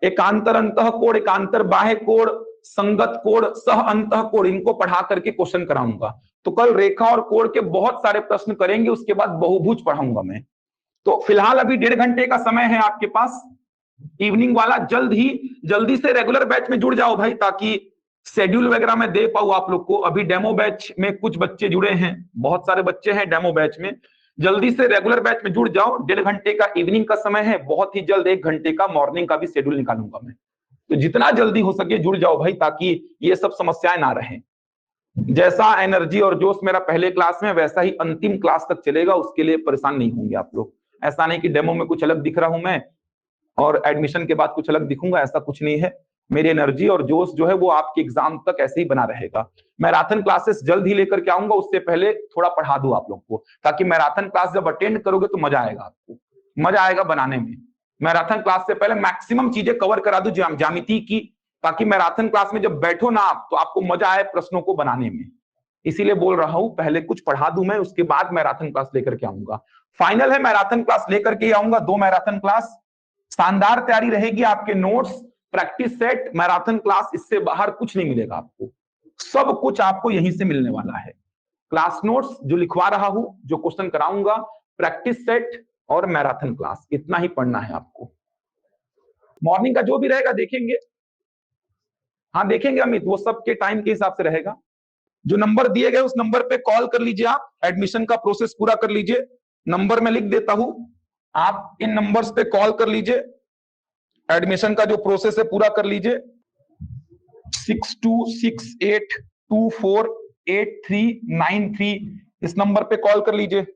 एकांतर अंतः कोण, एकांतर बाह्य कोण, संगत कोण, सह अंतः कोण, इनको पढ़ा करके क्वेश्चन कराऊंगा। तो कल रेखा और कोण के बहुत सारे प्रश्न करेंगे, उसके बाद बहुभुज पढ़ाऊंगा मैं। तो फिलहाल अभी 1.5 घंटे का समय है आपके पास, इवनिंग वाला जल्दी से रेगुलर बैच में जुड़ जाओ भाई, ताकि शेड्यूल वगैरह मैं दे पाऊं आप लोग को। अभी डेमो बैच में कुछ बच्चे जुड़े हैं, बहुत सारे बच्चे हैं डेमो बैच में, जल्दी से रेगुलर बैच में जुड़ जाओ। 1.5 घंटे का इवनिंग का समय है, बहुत ही जल्द 1 घंटे का मॉर्निंग का भी शेड्यूल निकालूंगा मैं। तो जितना जल्दी हो सके जुड़ जाओ भाई, ताकि ये सब समस्याएं ना रहें। जैसा एनर्जी और जोश मेरा पहले क्लास में, वैसा ही अंतिम क्लास तक चलेगा, उसके लिए परेशान नहीं होंगे आप लोग। ऐसा नहीं कि डेमो में कुछ अलग दिख रहा हूं मैं और एडमिशन के बाद कुछ अलग दिखूंगा, ऐसा कुछ नहीं है। मेरी एनर्जी और जोश जो है वो आपके एग्जाम तक ऐसे ही बना रहेगा। मैराथन क्लासेस जल्द ही लेकर के आऊंगा, उससे पहले थोड़ा पढ़ा दूं आप लोग को, ताकि मैराथन क्लास जब अटेंड करोगे तो मजा आएगा, आपको मजा आएगा बनाने में। मैराथन क्लास से पहले मैक्सिमम चीजें कवर करा दूं ज्यामिति की, ताकि मैराथन क्लास में जब बैठो ना आप, तो आपको मजा आए प्रश्नों को बनाने में। इसीलिए बोल रहा हूं, पहले कुछ पढ़ा दूं मैं, उसके बाद मैराथन क्लास लेकर के आऊंगा। फाइनल है, मैराथन क्लास लेकर के आऊंगा, 2 मैराथन क्लास, शानदार तैयारी रहेगी। आपके notes, practice set, marathon class, इससे बाहर कुछ नहीं मिलेगा आपको, सब कुछ आपको यहीं से मिलने वाला है। क्लास नोट्स जो लिखवा रहा हूं, जो क्वेश्चन कराऊंगा, प्रैक्टिस सेट और मैराथन क्लास, इतना ही पढ़ना है आपको। मॉर्निंग का जो भी रहेगा देखेंगे, हाँ देखेंगे अमित, वो सब के टाइम के हिसाब से रहेगा। जो नंबर दिए गए उस नंबर पे कॉल कर लीजिए, आप एडमिशन का प्रोसेस पूरा कर लीजिए। नंबर मैं लिख देता हूं, आप इन नंबर्स पे कॉल कर लीजिए, एडमिशन का जो प्रोसेस है पूरा कर लीजिए। 6268248393, इस नंबर पे कॉल कर लीजिए।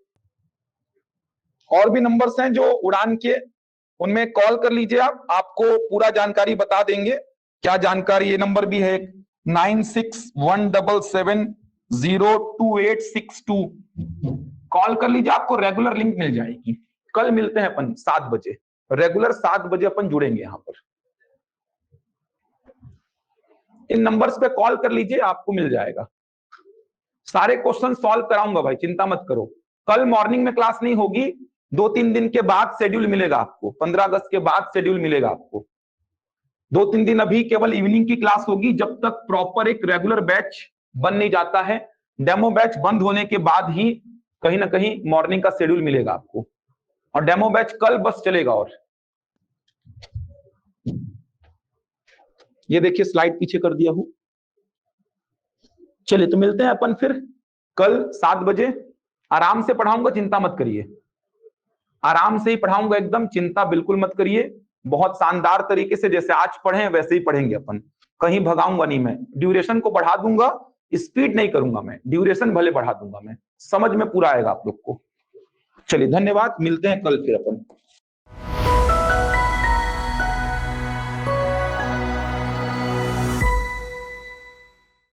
और भी नंबर्स हैं जो उड़ान के, उनमें कॉल कर लीजिए आप, आपको पूरा जानकारी बता देंगे। क्या जानकारी, ये नंबर भी है 9617702862, कॉल कर लीजिए, आपको रेगुलर लिंक मिल जाएगी। कल मिलते हैं अपन 7 बजे, रेगुलर 7 बजे अपन जुड़ेंगे यहां पर। इन नंबर्स पे कॉल कर लीजिए, आपको मिल जाएगा। सारे क्वेश्चन सॉल्व कराऊंगा भाई, चिंता मत करो। कल मॉर्निंग में क्लास नहीं होगी, 2-3 दिन के बाद शेड्यूल मिलेगा आपको, 15 अगस्त के बाद शेड्यूल मिलेगा आपको। 2-3 दिन अभी केवल इवनिंग की क्लास होगी, जब तक प्रॉपर एक रेगुलर बैच बन नहीं जाता है। डेमो बैच बंद होने के बाद ही कहीं ना कहीं मॉर्निंग का शेड्यूल मिलेगा आपको, और डेमो बैच कल बस चलेगा। और ये देखिए स्लाइड पीछे कर दिया हूं। चलिए तो मिलते हैं अपन फिर कल 7 बजे। आराम से पढ़ाऊंगा, चिंता मत करिए, आराम से ही पढ़ाऊंगा एकदम, चिंता बिल्कुल मत करिए। बहुत शानदार तरीके से जैसे आज पढ़े वैसे ही पढ़ेंगे अपन, कहीं भगाऊंगा नहीं मैं। ड्यूरेशन को बढ़ा दूंगा, स्पीड नहीं करूंगा मैं, ड्यूरेशन भले बढ़ा दूंगा मैं, समझ में पूरा आएगा आप लोग को। चलिए धन्यवाद, मिलते हैं कल फिर अपन।